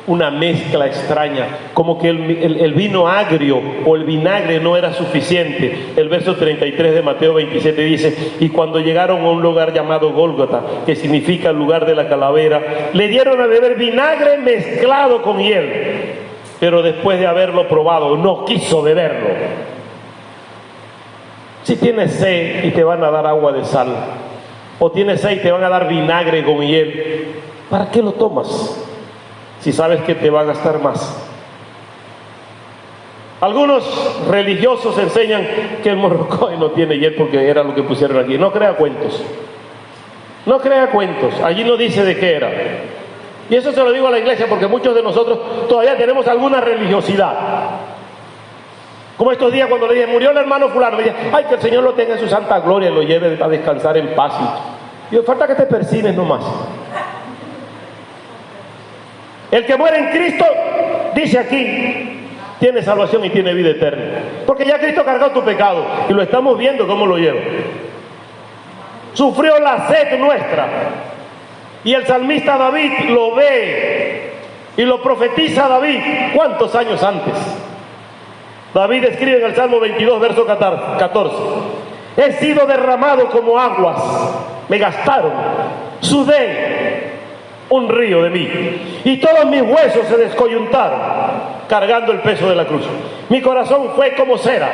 una mezcla extraña, como que el vino agrio o el vinagre no era suficiente. El verso 33 de Mateo 27 dice: y cuando llegaron a un lugar llamado Gólgota, que significa el lugar de la calavera, le dieron a beber vinagre mezclado con hiel, pero después de haberlo probado no quiso beberlo. Si tienes sed y te van a dar agua de sal, o tienes sed y te van a dar vinagre con hiel, ¿para qué lo tomas si sabes que te va a gastar más? Algunos religiosos enseñan que el morrocoy no tiene hiel porque era lo que pusieron aquí. No crea cuentos. No crea cuentos. Allí no dice de qué era. Y eso se lo digo a la iglesia porque muchos de nosotros todavía tenemos alguna religiosidad. Como estos días cuando le dije, murió el hermano fulano, me dije, ay, que el Señor lo tenga en su santa gloria y lo lleve a descansar en paz. Y falta que te persines nomás. El que muere en Cristo, dice aquí, tiene salvación y tiene vida eterna. Porque ya Cristo cargó tu pecado y lo estamos viendo cómo lo lleva. Sufrió la sed nuestra. Y el salmista David lo ve y lo profetiza David ¿cuántos años antes? David escribe en el Salmo 22, verso 14: he sido derramado como aguas, me gastaron, sudé un río de mí, y todos mis huesos se descoyuntaron, cargando el peso de la cruz. Mi corazón fue como cera,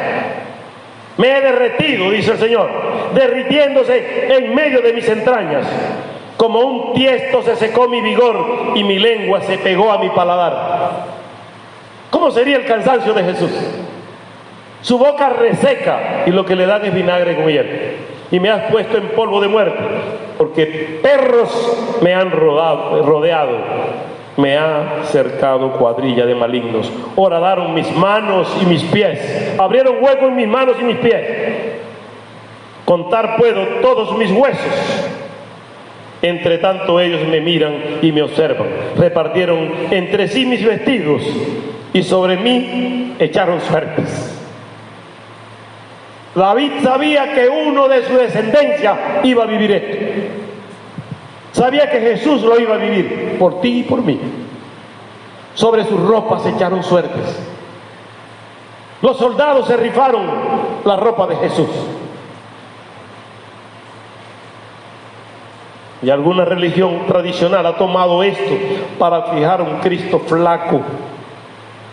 me he derretido, dice el Señor, derritiéndose en medio de mis entrañas. Como un tiesto se secó mi vigor y mi lengua se pegó a mi paladar. ¿Cómo sería el cansancio de Jesús? Su boca reseca y lo que le dan es vinagre con hiel. Y me has puesto en polvo de muerte, porque perros me han rodeado, me ha cercado cuadrilla de malignos. Horadaron mis manos y mis pies, abrieron hueco en mis manos y mis pies. Contar puedo todos mis huesos. Entre tanto ellos me miran y me observan. Repartieron entre sí mis vestidos y sobre mí echaron suertes. David sabía que uno de su descendencia iba a vivir esto. Sabía que Jesús lo iba a vivir por ti y por mí. Sobre sus ropas echaron suertes. Los soldados se rifaron la ropa de Jesús. Y alguna religión tradicional ha tomado esto para fijar un Cristo flaco.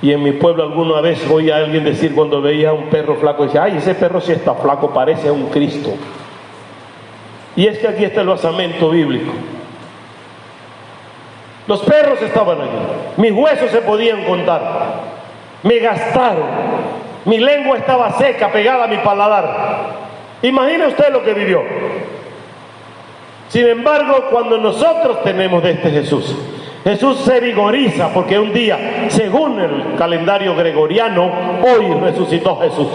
Y en mi pueblo alguna vez oí a alguien decir cuando veía a un perro flaco, decía, ay, ese perro sí está flaco, parece un Cristo. Y es que aquí está el basamento bíblico. Los perros estaban allí, mis huesos se podían contar. me gastaron, mi lengua estaba seca, pegada a mi paladar. Imagine usted lo que vivió. Sin embargo, cuando nosotros tenemos de este Jesús, Jesús se vigoriza porque un día, según el calendario gregoriano, hoy resucitó Jesús.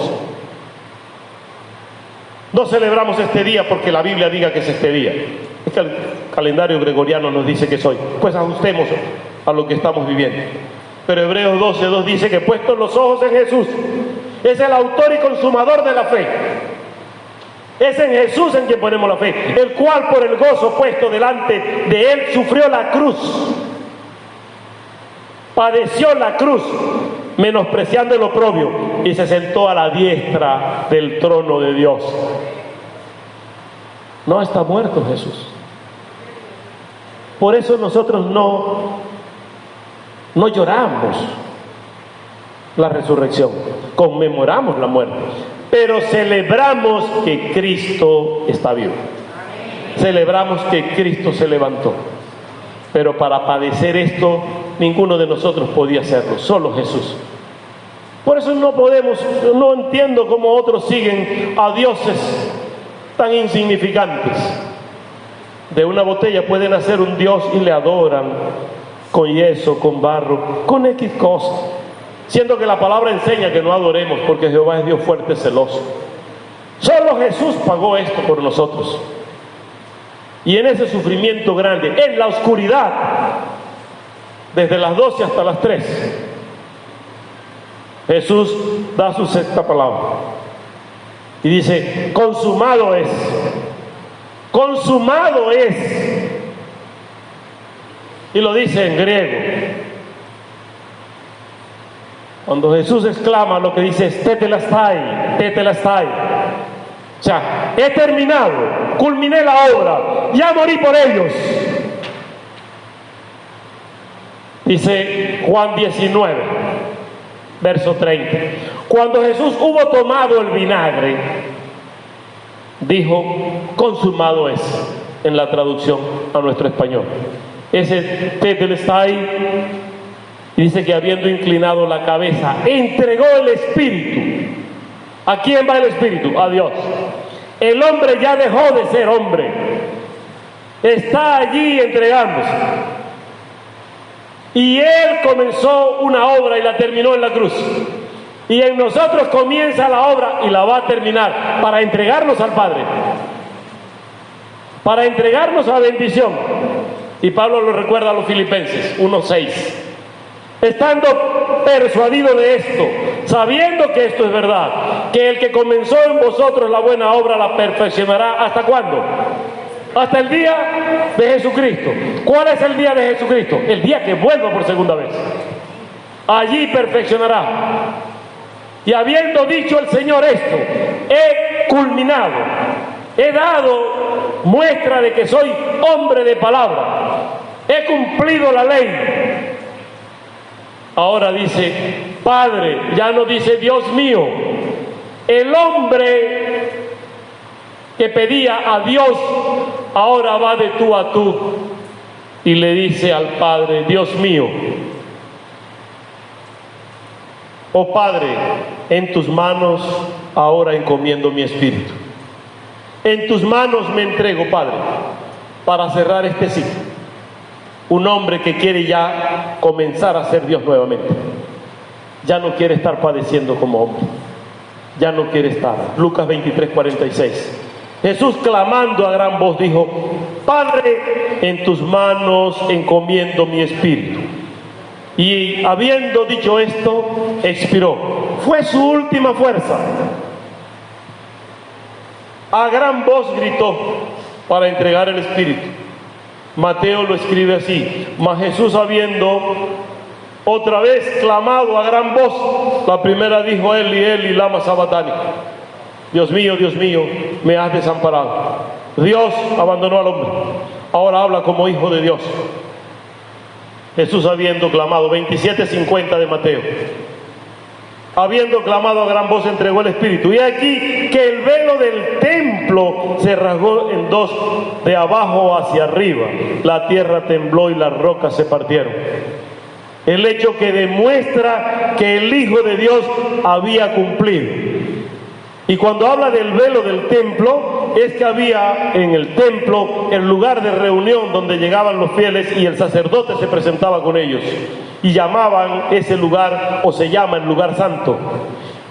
No celebramos este día porque la Biblia diga que es este día. Es que el calendario gregoriano nos dice que es hoy. Pues ajustemos a lo que estamos viviendo. Pero Hebreos 12:2 dice que puestos los ojos en Jesús, es el autor y consumador de la fe. Es en Jesús en quien ponemos la fe, el cual por el gozo puesto delante de él sufrió la cruz, padeció la cruz, menospreciando el oprobio, y se sentó a la diestra del trono de Dios. No está muerto Jesús. Por eso nosotros no lloramos la resurrección, conmemoramos la muerte, pero celebramos que Cristo está vivo. Celebramos que Cristo se levantó. Pero para padecer esto, ninguno de nosotros podía hacerlo, solo Jesús. Por eso no entiendo cómo otros siguen a dioses tan insignificantes. De una botella pueden hacer un dios y le adoran con yeso, con barro, con X cosas. Siendo que la palabra enseña que no adoremos porque Jehová es Dios fuerte, celoso. Solo Jesús pagó esto por nosotros. Y en ese sufrimiento grande, en la oscuridad, desde las 12 hasta las 3, Jesús da su sexta palabra. Y dice, consumado es. Consumado es. Y lo dice en griego. Cuando Jesús exclama, lo que dice es tetelestai, tetelestai. O sea, he terminado, culminé la obra, ya morí por ellos. Dice Juan 19, verso 30. Cuando Jesús hubo tomado el vinagre, dijo, consumado es, en la traducción a nuestro español. Ese tetelestai. Y dice que habiendo inclinado la cabeza, entregó el Espíritu. ¿A quién va el Espíritu? A Dios. El hombre ya dejó de ser hombre. Está allí entregándose. Y Él comenzó una obra y la terminó en la cruz. Y en nosotros comienza la obra y la va a terminar para entregarnos al Padre. Para entregarnos a la bendición. Y Pablo lo recuerda a los Filipenses 1:6. Estando persuadido de esto, sabiendo que esto es verdad, que el que comenzó en vosotros la buena obra la perfeccionará. ¿Hasta cuándo? Hasta el día de Jesucristo. ¿Cuál es el día de Jesucristo? El día que vuelva por segunda vez. Allí perfeccionará. Y habiendo dicho el Señor esto, he culminado, he dado muestra de que soy hombre de palabra, he cumplido la ley. Ahora dice, Padre, ya no dice Dios mío. El hombre que pedía a Dios, ahora va de tú a tú y le dice al Padre, Dios mío. Oh Padre, en tus manos ahora encomiendo mi espíritu. En tus manos me entrego, Padre, para cerrar este ciclo. Un hombre que quiere ya comenzar a ser Dios nuevamente. Ya no quiere estar padeciendo como hombre. Ya no quiere estar. Lucas 23:46. Jesús clamando a gran voz dijo, Padre, en tus manos encomiendo mi espíritu. Y habiendo dicho esto, expiró. Fue su última fuerza. A gran voz gritó para entregar el espíritu. Mateo lo escribe así, mas Jesús habiendo otra vez clamado a gran voz, la primera dijo Eli, Eli, lama sabactani. Dios mío, me has desamparado. Dios abandonó al hombre, ahora habla como hijo de Dios. Jesús habiendo clamado, 27:50 de Mateo. Habiendo clamado a gran voz, entregó el Espíritu. Y aquí que el velo del templo se rasgó en dos, de abajo hacia arriba. La tierra tembló y las rocas se partieron. el hecho que demuestra que el Hijo de Dios había cumplido. Y cuando habla del velo del templo, es que había en el templo el lugar de reunión donde llegaban los fieles y el sacerdote se presentaba con ellos. Y llamaban ese lugar, o se llama el lugar santo.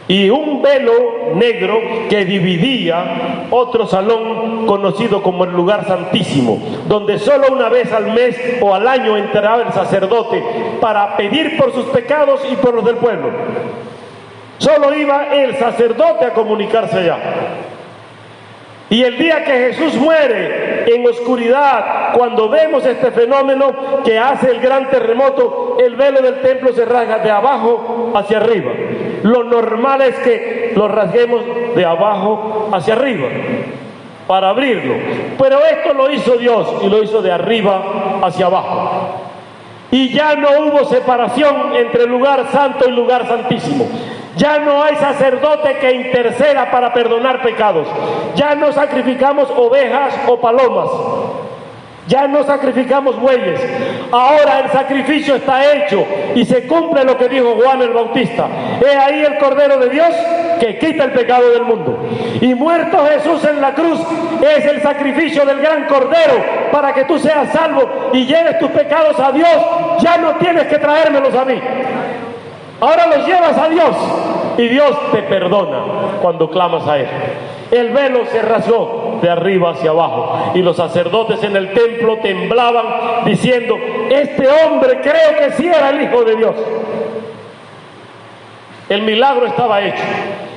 Y un velo negro que dividía otro salón conocido como el lugar santísimo, donde solo una vez al mes o al año entraba el sacerdote para pedir por sus pecados y por los del pueblo. Solo iba el sacerdote a comunicarse allá. Y el día que Jesús muere en oscuridad, cuando vemos este fenómeno que hace el gran terremoto, el velo del templo se rasga de abajo hacia arriba. Lo normal es que lo rasguemos de abajo hacia arriba para abrirlo. Pero esto lo hizo Dios y lo hizo de arriba hacia abajo. Y ya no hubo separación entre el lugar santo y el lugar santísimo. Ya no hay sacerdote que interceda para perdonar pecados. Ya no sacrificamos ovejas o palomas. Ya no sacrificamos bueyes. Ahora el sacrificio está hecho y se cumple lo que dijo Juan el Bautista. He ahí el Cordero de Dios que quita el pecado del mundo. Y muerto Jesús en la cruz es el sacrificio del gran Cordero para que tú seas salvo y lleves tus pecados a Dios. Ya no tienes que traérmelos a mí. Ahora los llevas a Dios y Dios te perdona cuando clamas a Él. El velo se rasgó de arriba hacia abajo y los sacerdotes en el templo temblaban diciendo: este hombre creo que sí era el Hijo de Dios. El milagro estaba hecho.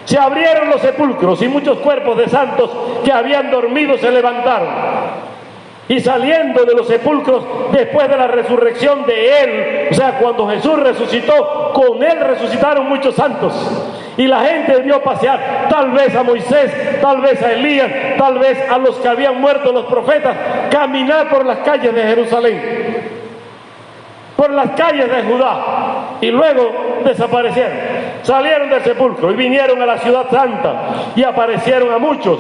Se abrieron los sepulcros y muchos cuerpos de santos que habían dormido se levantaron. Y saliendo de los sepulcros después de la resurrección de Él, o sea, cuando Jesús resucitó, con Él resucitaron muchos santos. Y la gente vio pasear, tal vez a Moisés, tal vez a Elías, tal vez a los que habían muerto los profetas, caminar por las calles de Jerusalén, por las calles de Judá, y luego desaparecieron. Salieron del sepulcro y vinieron a la ciudad santa y aparecieron a muchos.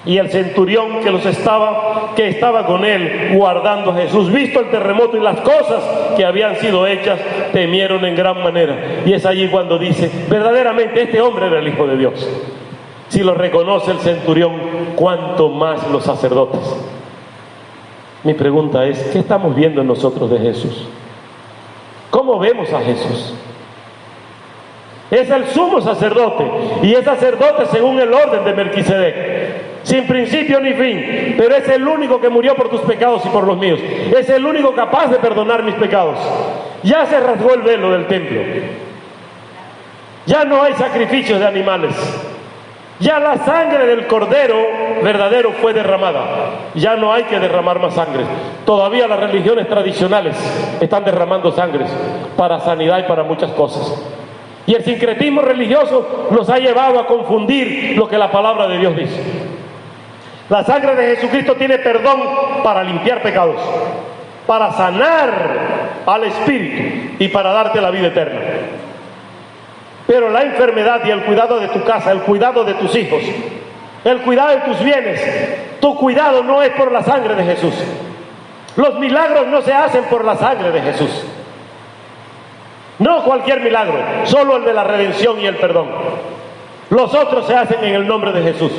Y el centurión que estaba con él guardando a Jesús, visto el terremoto y las cosas que habían sido hechas, temieron en gran manera. Y es allí cuando dice: verdaderamente este hombre era el Hijo de Dios. Si lo reconoce el centurión, ¿cuánto más los sacerdotes? Mi pregunta es: ¿qué estamos viendo en nosotros de Jesús? ¿Cómo vemos a Jesús? Es el sumo sacerdote y es sacerdote según el orden de Melquisedec, sin principio ni fin, pero es el único que murió por tus pecados y por los míos. Es el único capaz de perdonar mis pecados. Ya se rasgó el velo del templo. Ya no hay sacrificios de animales. Ya la sangre del Cordero verdadero fue derramada. Ya no hay que derramar más sangre. Todavía las religiones tradicionales están derramando sangres para sanidad y para muchas cosas. Y el sincretismo religioso nos ha llevado a confundir lo que la palabra de Dios dice. La sangre de Jesucristo tiene perdón para limpiar pecados, para sanar al espíritu y para darte la vida eterna. Pero la enfermedad y el cuidado de tu casa, el cuidado de tus hijos, el cuidado de tus bienes, tu cuidado no es por la sangre de Jesús. Los milagros no se hacen por la sangre de Jesús. No cualquier milagro, solo el de la redención y el perdón. Los otros se hacen en el nombre de Jesús.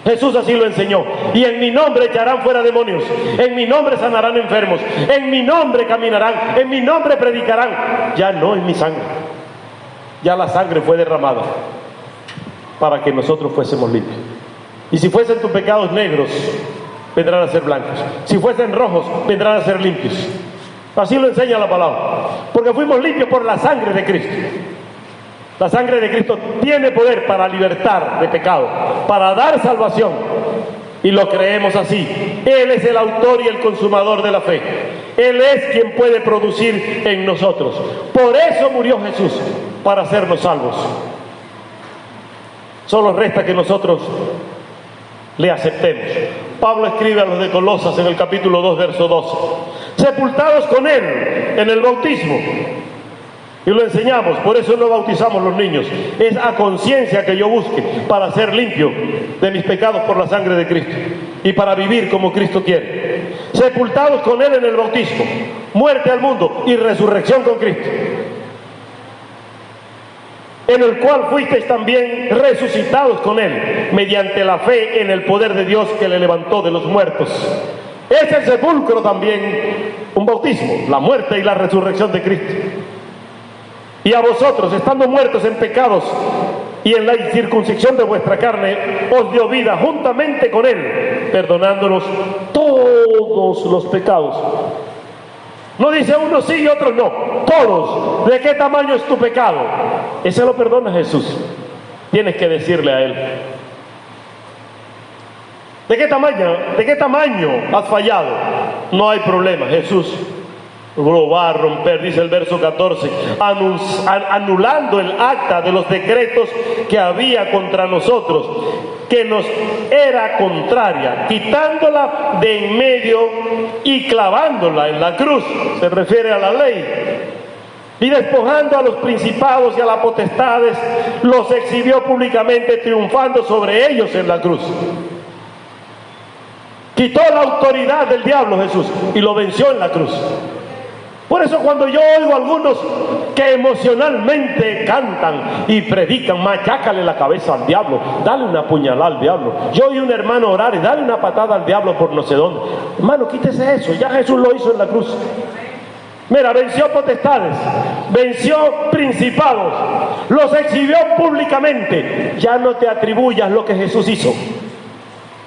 Jesús así lo enseñó. Y en mi nombre echarán fuera demonios, en mi nombre sanarán enfermos, en mi nombre caminarán, en mi nombre predicarán. Ya no en mi sangre. Ya la sangre fue derramada para que nosotros fuésemos limpios. Y si fuesen tus pecados negros, vendrán a ser blancos. Si fuesen rojos, vendrán a ser limpios. Así lo enseña la palabra, porque fuimos limpios por la sangre de Cristo. La sangre de Cristo tiene poder para libertar de pecado, para dar salvación, y lo creemos así. Él es el autor y el consumador de la fe. Él es quien puede producir en nosotros. Por eso murió Jesús, para hacernos salvos. Solo resta que nosotros le aceptemos. Pablo escribe a los de Colosas en el capítulo 2, verso 12: sepultados con Él en el bautismo. Y lo enseñamos, por eso no bautizamos los niños. Es a conciencia que yo busque para ser limpio de mis pecados por la sangre de Cristo y para vivir como Cristo quiere. sepultados con Él en el bautismo, muerte al mundo y resurrección con Cristo, en el cual fuisteis también resucitados con Él, mediante la fe en el poder de Dios que le levantó de los muertos. Es el sepulcro también un bautismo, la muerte y la resurrección de Cristo. Y a vosotros, estando muertos en pecados y en la incircuncisión de vuestra carne, os dio vida juntamente con Él, perdonándonos todos los pecados. No dice uno sí y otros no, todos. ¿De qué tamaño es tu pecado? Ese lo perdona Jesús. Tienes que decirle a Él. ¿De qué tamaño has fallado? No hay problema, Jesús lo va a romper, dice el verso 14, anulando el acta de los decretos que había contra nosotros, que nos era contraria, quitándola de en medio y clavándola en la cruz, se refiere a la ley, y despojando a los principados y a las potestades, los exhibió públicamente, triunfando sobre ellos en la cruz. Quitó la autoridad del diablo Jesús y lo venció en la cruz. Por eso cuando yo oigo a algunos que emocionalmente cantan y predican, machácale la cabeza al diablo, dale una puñalada al diablo. Yo oí un hermano orar y dale una patada al diablo por no sé dónde. Hermano, quítese eso, ya Jesús lo hizo en la cruz. Mira, venció potestades, venció principados, los exhibió públicamente. Ya no te atribuyas lo que Jesús hizo.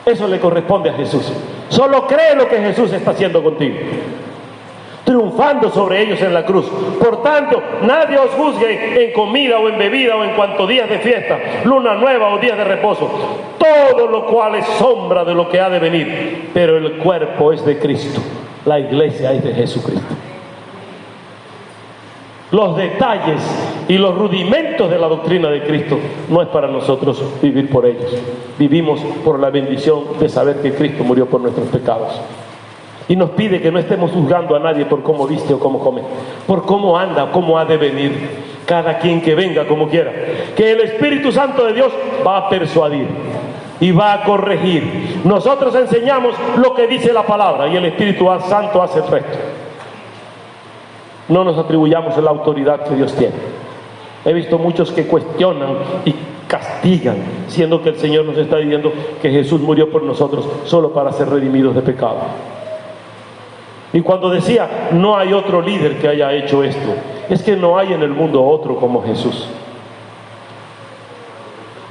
Eso le corresponde a Jesús. Solo cree lo que Jesús está haciendo contigo, triunfando sobre ellos en la cruz. Por tanto, nadie os juzgue en comida o en bebida o en cuanto días de fiesta, luna nueva o días de reposo, todo lo cual es sombra de lo que ha de venir, pero el cuerpo es de Cristo, la iglesia es de Jesucristo. Los detalles y los rudimentos de la doctrina de Cristo no es para nosotros vivir por ellos. Vivimos por la bendición de saber que Cristo murió por nuestros pecados. Y nos pide que no estemos juzgando a nadie por cómo viste o cómo come, por cómo anda, cómo ha de venir. Cada quien que venga como quiera. Que el Espíritu Santo de Dios va a persuadir y va a corregir. Nosotros enseñamos lo que dice la palabra y el Espíritu Santo hace el resto. No nos atribuyamos la autoridad que Dios tiene. He visto muchos que cuestionan y castigan, siendo que el Señor nos está diciendo que Jesús murió por nosotros solo para ser redimidos de pecado. Y cuando decía, no hay otro líder que haya hecho esto, es que no hay en el mundo otro como Jesús.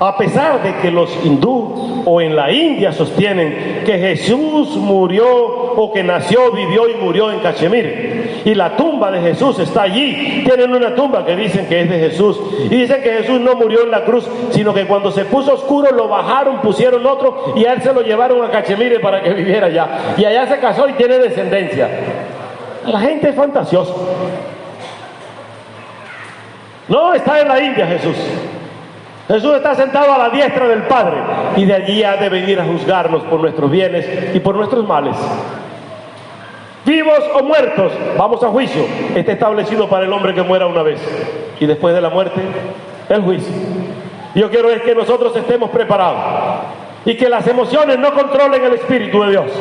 A pesar de que los hindú o en la India sostienen que Jesús murió o que nació, vivió y murió en Cachemir, y la tumba de Jesús está allí, tienen una tumba que dicen que es de Jesús, y dicen que Jesús no murió en la cruz, sino que cuando se puso oscuro lo bajaron, pusieron otro y a él se lo llevaron a Cachemire para que viviera allá, y allá se casó y tiene descendencia. La gente es fantasiosa. No está en la India Jesús. Jesús está sentado a la diestra del Padre y de allí ha de venir a juzgarnos por nuestros bienes y por nuestros males. Vivos o muertos, vamos a juicio. Está establecido para el hombre que muera una vez y después de la muerte, el juicio. Yo quiero es que nosotros estemos preparados y que las emociones no controlen el Espíritu de Dios,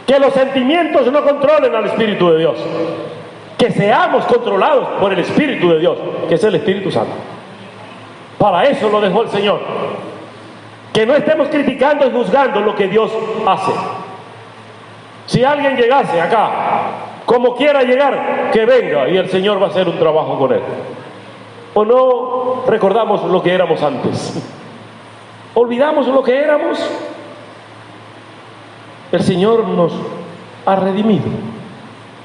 que los sentimientos no controlen al Espíritu de Dios, que seamos controlados por el Espíritu de Dios, que es el Espíritu Santo. Para eso lo dejó el Señor. Que no estemos criticando y juzgando lo que Dios hace. Si alguien llegase acá, como quiera llegar, que venga y el Señor va a hacer un trabajo con él. ¿O no recordamos lo que éramos antes? ¿Olvidamos lo que éramos? El Señor nos ha redimido.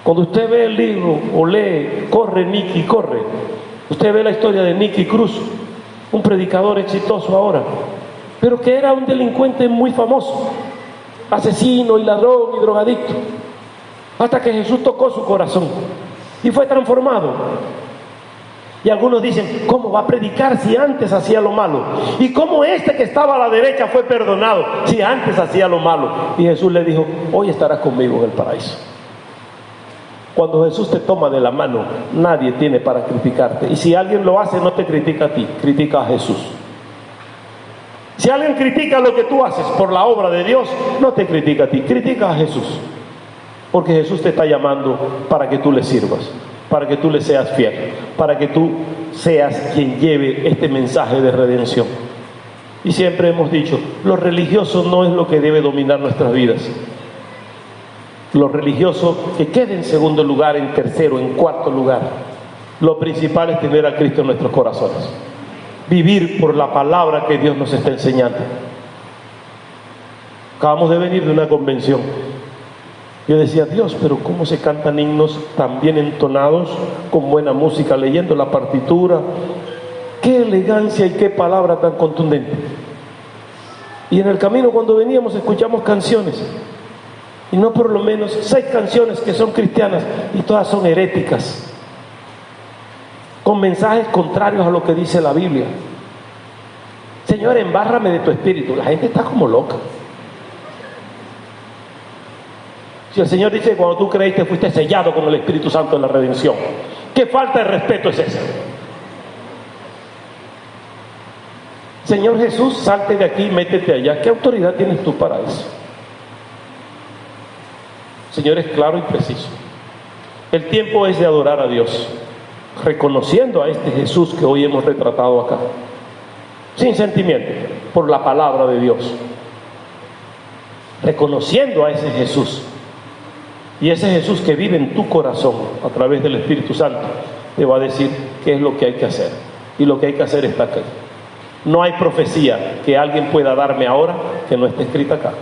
Cuando usted ve el libro o lee Corre Nicky, corre, usted ve la historia de Nicky Cruz, un predicador exitoso ahora, pero que era un delincuente muy famoso, asesino y ladrón y drogadicto, hasta que Jesús tocó su corazón y fue transformado. Y algunos dicen, ¿cómo va a predicar si antes hacía lo malo? ¿Y cómo este que estaba a la derecha fue perdonado si antes hacía lo malo? Y Jesús le dijo, hoy estarás conmigo en el paraíso. Cuando Jesús te toma de la mano, nadie tiene para criticarte. Y si alguien lo hace, no te critica a ti, critica a Jesús. Si alguien critica lo que tú haces por la obra de Dios, no te critica a ti, critica a Jesús. Porque Jesús te está llamando para que tú le sirvas, para que tú le seas fiel, para que tú seas quien lleve este mensaje de redención. Y siempre hemos dicho, lo religioso no es lo que debe dominar nuestras vidas. Lo religioso que quede en segundo lugar, en tercero, en cuarto lugar. Lo principal es tener a Cristo en nuestros corazones. Vivir por la palabra que Dios nos está enseñando. Acabamos de venir de una convención. Yo decía, Dios, pero ¿cómo se cantan himnos tan bien entonados, con buena música, leyendo la partitura? Qué elegancia y qué palabra tan contundente. Y en el camino cuando veníamos escuchamos canciones. Y no por lo menos 6 canciones que son cristianas y todas son heréticas, con mensajes contrarios a lo que dice la Biblia. Señor, embárrame de tu espíritu. La gente está como loca. Si el Señor dice que cuando tú creíste fuiste sellado con el Espíritu Santo en la redención, ¿qué falta de respeto es esa? Señor Jesús, salte de aquí, métete allá. ¿Qué autoridad tienes tú para eso? Señor, es claro y preciso. El tiempo es de adorar a Dios, reconociendo a este Jesús que hoy hemos retratado acá, sin sentimiento, por la palabra de Dios, reconociendo a ese Jesús. Y ese Jesús que vive en tu corazón a través del Espíritu Santo te va a decir qué es lo que hay que hacer. Y lo que hay que hacer está acá. No hay profecía que alguien pueda darme ahora que no esté escrita acá.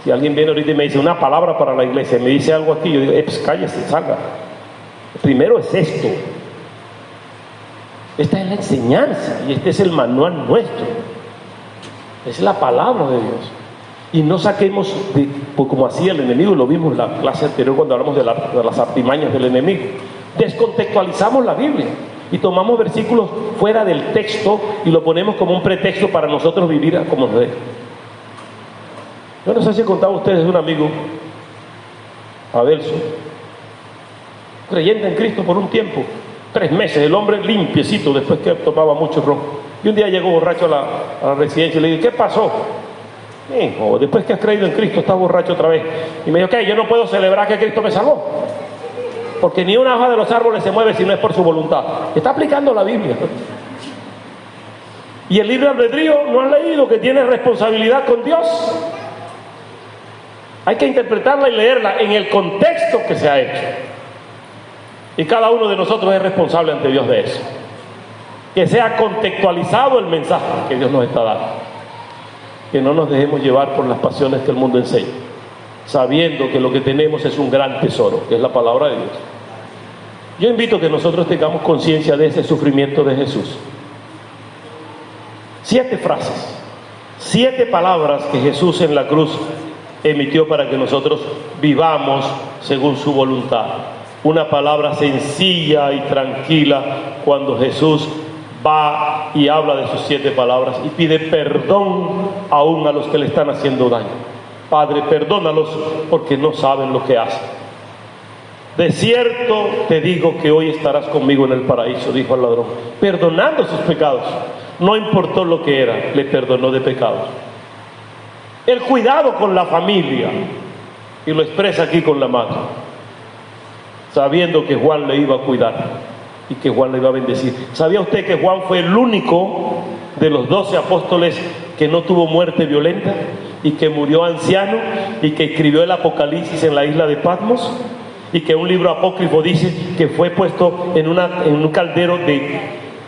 Si alguien viene ahorita y me dice una palabra para la iglesia, me dice algo aquí, yo digo, pues cállese, salga. Primero es esto. Esta es la enseñanza y este es el manual nuestro. Es la palabra de Dios. Y no saquemos, pues como hacía el enemigo, lo vimos en la clase anterior cuando hablamos de las artimañas del enemigo. Descontextualizamos la Biblia y tomamos versículos fuera del texto y lo ponemos como un pretexto para nosotros vivir como nos dé. Yo no sé si he contado a ustedes de un amigo, Adelso, creyente en Cristo por un tiempo, 3 meses, el hombre limpiecito después que tomaba mucho ron. Y un día llegó borracho a la residencia y le dije, ¿qué pasó? Hijo, después que has creído en Cristo estás borracho otra vez. Y me dijo, ¿qué? Yo no puedo celebrar que Cristo me salvó, porque ni una hoja de los árboles se mueve si no es por su voluntad. Está aplicando la Biblia. Y el libre albedrío, ¿no han leído que tiene responsabilidad con Dios? Hay que interpretarla y leerla en el contexto que se ha hecho. Y cada uno de nosotros es responsable ante Dios de eso. Que sea contextualizado el mensaje que Dios nos está dando. Que no nos dejemos llevar por las pasiones que el mundo enseña, sabiendo que lo que tenemos es un gran tesoro, que es la palabra de Dios. Yo invito a que nosotros tengamos conciencia de ese sufrimiento de Jesús. 7 frases, 7 palabras que Jesús en la cruz emitió para que nosotros vivamos según su voluntad. Una palabra sencilla y tranquila cuando Jesús va y habla de sus 7 palabras y pide perdón aún a los que le están haciendo daño. Padre, perdónalos porque no saben lo que hacen. De cierto te digo que hoy estarás conmigo en el paraíso, dijo al ladrón, perdonando sus pecados. No importó lo que era, le perdonó de pecados. El cuidado con la familia, y lo expresa aquí con la madre, sabiendo que Juan le iba a cuidar y que Juan le iba a bendecir. ¿Sabía usted que Juan fue el único de los 12 apóstoles que no tuvo muerte violenta y que murió anciano y que escribió el Apocalipsis en la isla de Patmos? Y que un libro apócrifo dice que fue puesto en un caldero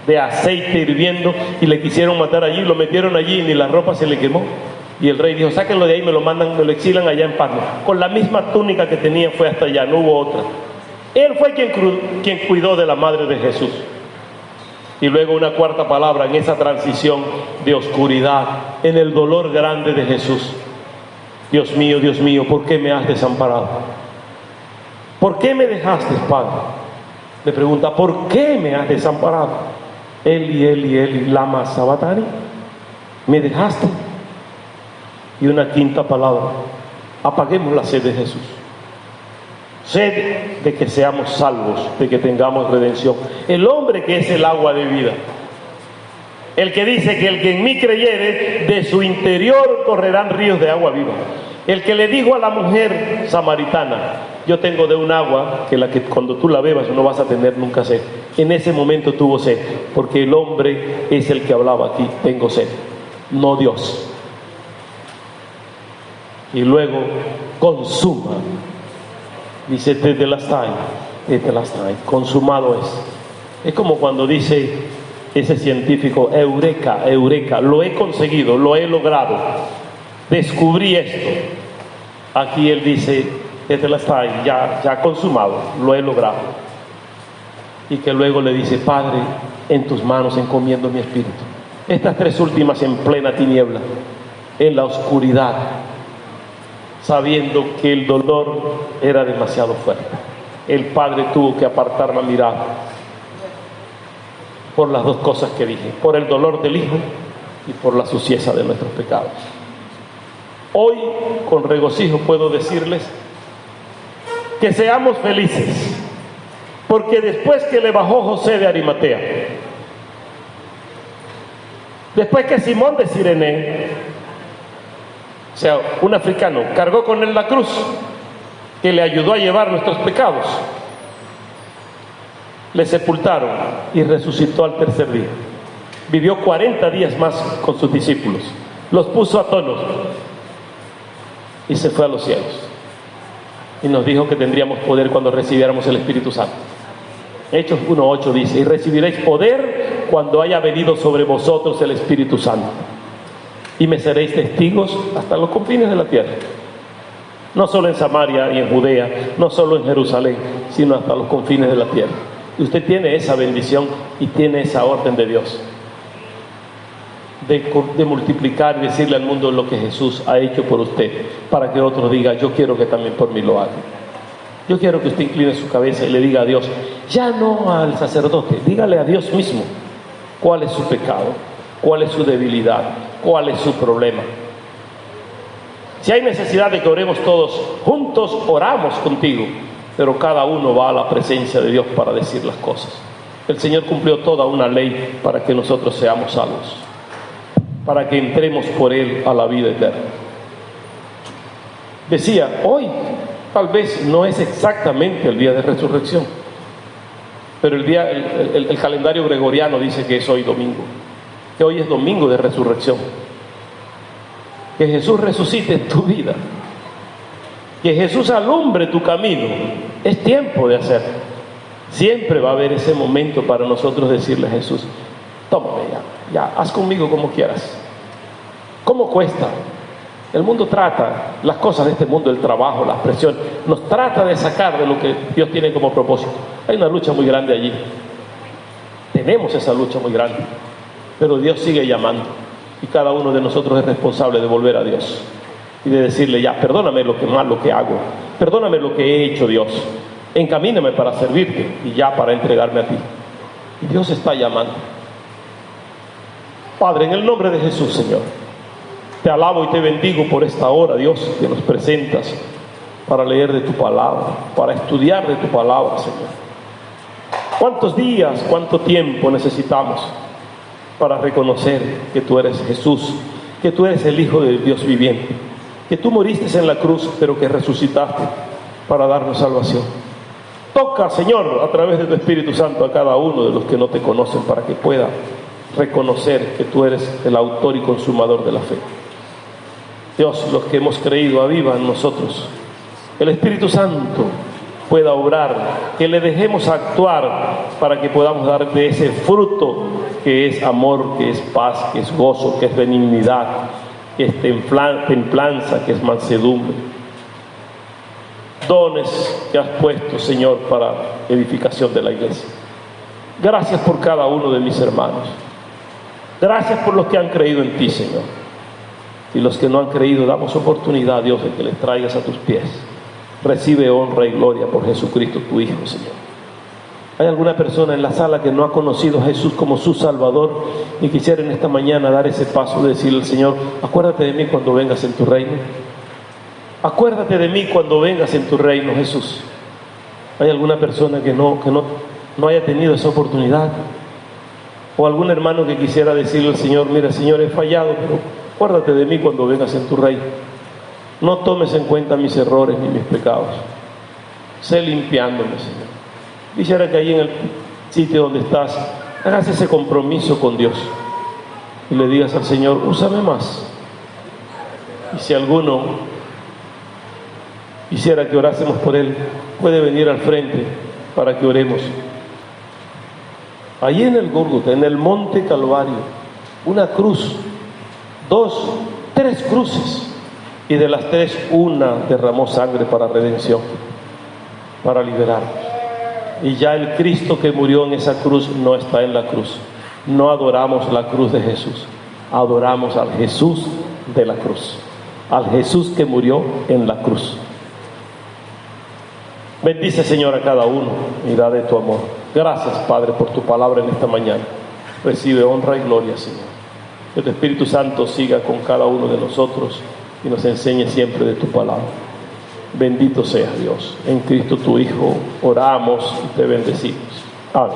de aceite hirviendo y le quisieron matar allí, lo metieron allí y ni la ropa se le quemó. Y el rey dijo, sáquenlo de ahí, me lo exilan allá en Patmos. Con la misma túnica que tenía fue hasta allá, no hubo otra. Él fue quien cuidó de la madre de Jesús. Y luego una cuarta palabra en esa transición de oscuridad, en el dolor grande de Jesús. Dios mío, ¿por qué me has desamparado? ¿Por qué me dejaste, Padre? Le pregunta, ¿por qué me has desamparado? Eli, lama sabachthani. ¿Me dejaste? Y una quinta palabra, apaguemos la sed de Jesús. Sed de que seamos salvos, de que tengamos redención. El hombre que es el agua de vida. El que dice que el que en mí creyere, de su interior correrán ríos de agua viva. El que le dijo a la mujer samaritana, yo tengo de un agua que cuando tú la bebas no vas a tener nunca sed. En ese momento tuvo sed, porque el hombre es el que hablaba aquí, tengo sed, no Dios. Y luego consuma, dice tetelestai, consumado es. Es como cuando dice ese científico, eureka, eureka, lo he conseguido, lo he logrado, descubrí esto. Aquí él dice, tetelestai, ya consumado, lo he logrado. Y que luego le dice, Padre, en tus manos encomiendo mi espíritu. Estas tres últimas en plena tiniebla, en la oscuridad, sabiendo que el dolor era demasiado fuerte. El Padre tuvo que apartar la mirada por las dos cosas que dije, por el dolor del Hijo y por la suciedad de nuestros pecados. Hoy, con regocijo, puedo decirles que seamos felices, porque después que le bajó José de Arimatea, después que Simón de Cirene, o sea, un africano, cargó con él la cruz que le ayudó a llevar nuestros pecados, le sepultaron y resucitó al tercer día. Vivió 40 días más con sus discípulos, los puso a tono y se fue a los cielos. Y nos dijo que tendríamos poder cuando recibiéramos el Espíritu Santo. Hechos 1:8 dice, y recibiréis poder cuando haya venido sobre vosotros el Espíritu Santo. Y me seréis testigos hasta los confines de la tierra. No solo en Samaria y en Judea, no solo en Jerusalén, sino hasta los confines de la tierra. Y usted tiene esa bendición y tiene esa orden de Dios. De multiplicar y decirle al mundo lo que Jesús ha hecho por usted, para que otro diga, yo quiero que también por mí lo haga. Yo quiero que usted incline su cabeza y le diga a Dios, ya no al sacerdote, dígale a Dios mismo cuál es su pecado, cuál es su debilidad, cuál es su problema. Si hay necesidad de que oremos todos juntos, oramos contigo, pero cada uno va a la presencia de Dios para decir las cosas. El Señor cumplió toda una ley para que nosotros seamos salvos, para que entremos por Él a la vida eterna. Decía, hoy tal vez no es exactamente el día de resurrección, pero el calendario gregoriano dice que es hoy domingo, que hoy es domingo de resurrección. Que Jesús resucite en tu vida, que Jesús alumbre tu camino, es tiempo de hacer. Siempre va a haber ese momento para nosotros decirle a Jesús, tómame ya, haz conmigo como quieras. ¿Cómo cuesta? El mundo trata, las cosas de este mundo, el trabajo, las presiones, nos trata de sacar de lo que Dios tiene como propósito. Hay una lucha muy grande allí. Tenemos esa lucha muy grande, pero Dios sigue llamando. Y cada uno de nosotros es responsable de volver a Dios y de decirle, ya, perdóname lo que malo que hago, perdóname lo que he hecho, Dios, encamíname para servirte y ya para entregarme a ti. Y Dios está llamando. Padre, en el nombre de Jesús, Señor, te alabo y te bendigo por esta hora, Dios, que nos presentas para leer de tu palabra, para estudiar de tu palabra, Señor. ¿Cuántos días, cuánto tiempo necesitamos para reconocer que tú eres Jesús, que tú eres el Hijo de Dios viviente, que tú moriste en la cruz, pero que resucitaste para darnos salvación? Toca, Señor, a través de tu Espíritu Santo a cada uno de los que no te conocen, para que pueda reconocer que tú eres el autor y consumador de la fe. Dios, los que hemos creído, aviva en nosotros el Espíritu Santo pueda obrar, que le dejemos actuar para que podamos dar de ese fruto que es amor, que es paz, que es gozo, que es benignidad, que es templanza, que es mansedumbre. Dones que has puesto, Señor, para edificación de la iglesia. Gracias por cada uno de mis hermanos. Gracias por los que han creído en ti, Señor. Y los que no han creído, damos oportunidad, Dios, de que les traigas a tus pies. Recibe honra y gloria por Jesucristo, tu Hijo, Señor. ¿Hay alguna persona en la sala que no ha conocido a Jesús como su Salvador y quisiera en esta mañana dar ese paso de decirle al Señor, acuérdate de mí cuando vengas en tu reino? Acuérdate de mí cuando vengas en tu reino, Jesús. ¿Hay alguna persona que no haya tenido esa oportunidad? O algún hermano que quisiera decirle al Señor, mira, Señor, he fallado, pero acuérdate de mí cuando vengas en tu reino. No tomes en cuenta mis errores ni mis pecados. sé limpiándome, Señor. Quisiera que ahí en el sitio donde estás, hagas ese compromiso con Dios y le digas al Señor, úsame más. Y si alguno quisiera que orásemos por él, puede venir al frente para que oremos. Allí en el Gólgota, en el monte Calvario, una cruz, 2, 3 cruces, y de las 3 una derramó sangre para redención, para liberarnos. Y ya el Cristo que murió en esa cruz no está en la cruz. No adoramos la cruz de Jesús, adoramos al Jesús de la cruz, al Jesús que murió en la cruz. Bendice, Señor, a cada uno y da de tu amor. Gracias, Padre, por tu palabra en esta mañana. Recibe honra y gloria, Señor. Que tu Espíritu Santo siga con cada uno de nosotros y nos enseñe siempre de tu palabra. Bendito seas, Dios. En Cristo tu Hijo oramos y te bendecimos. Amén.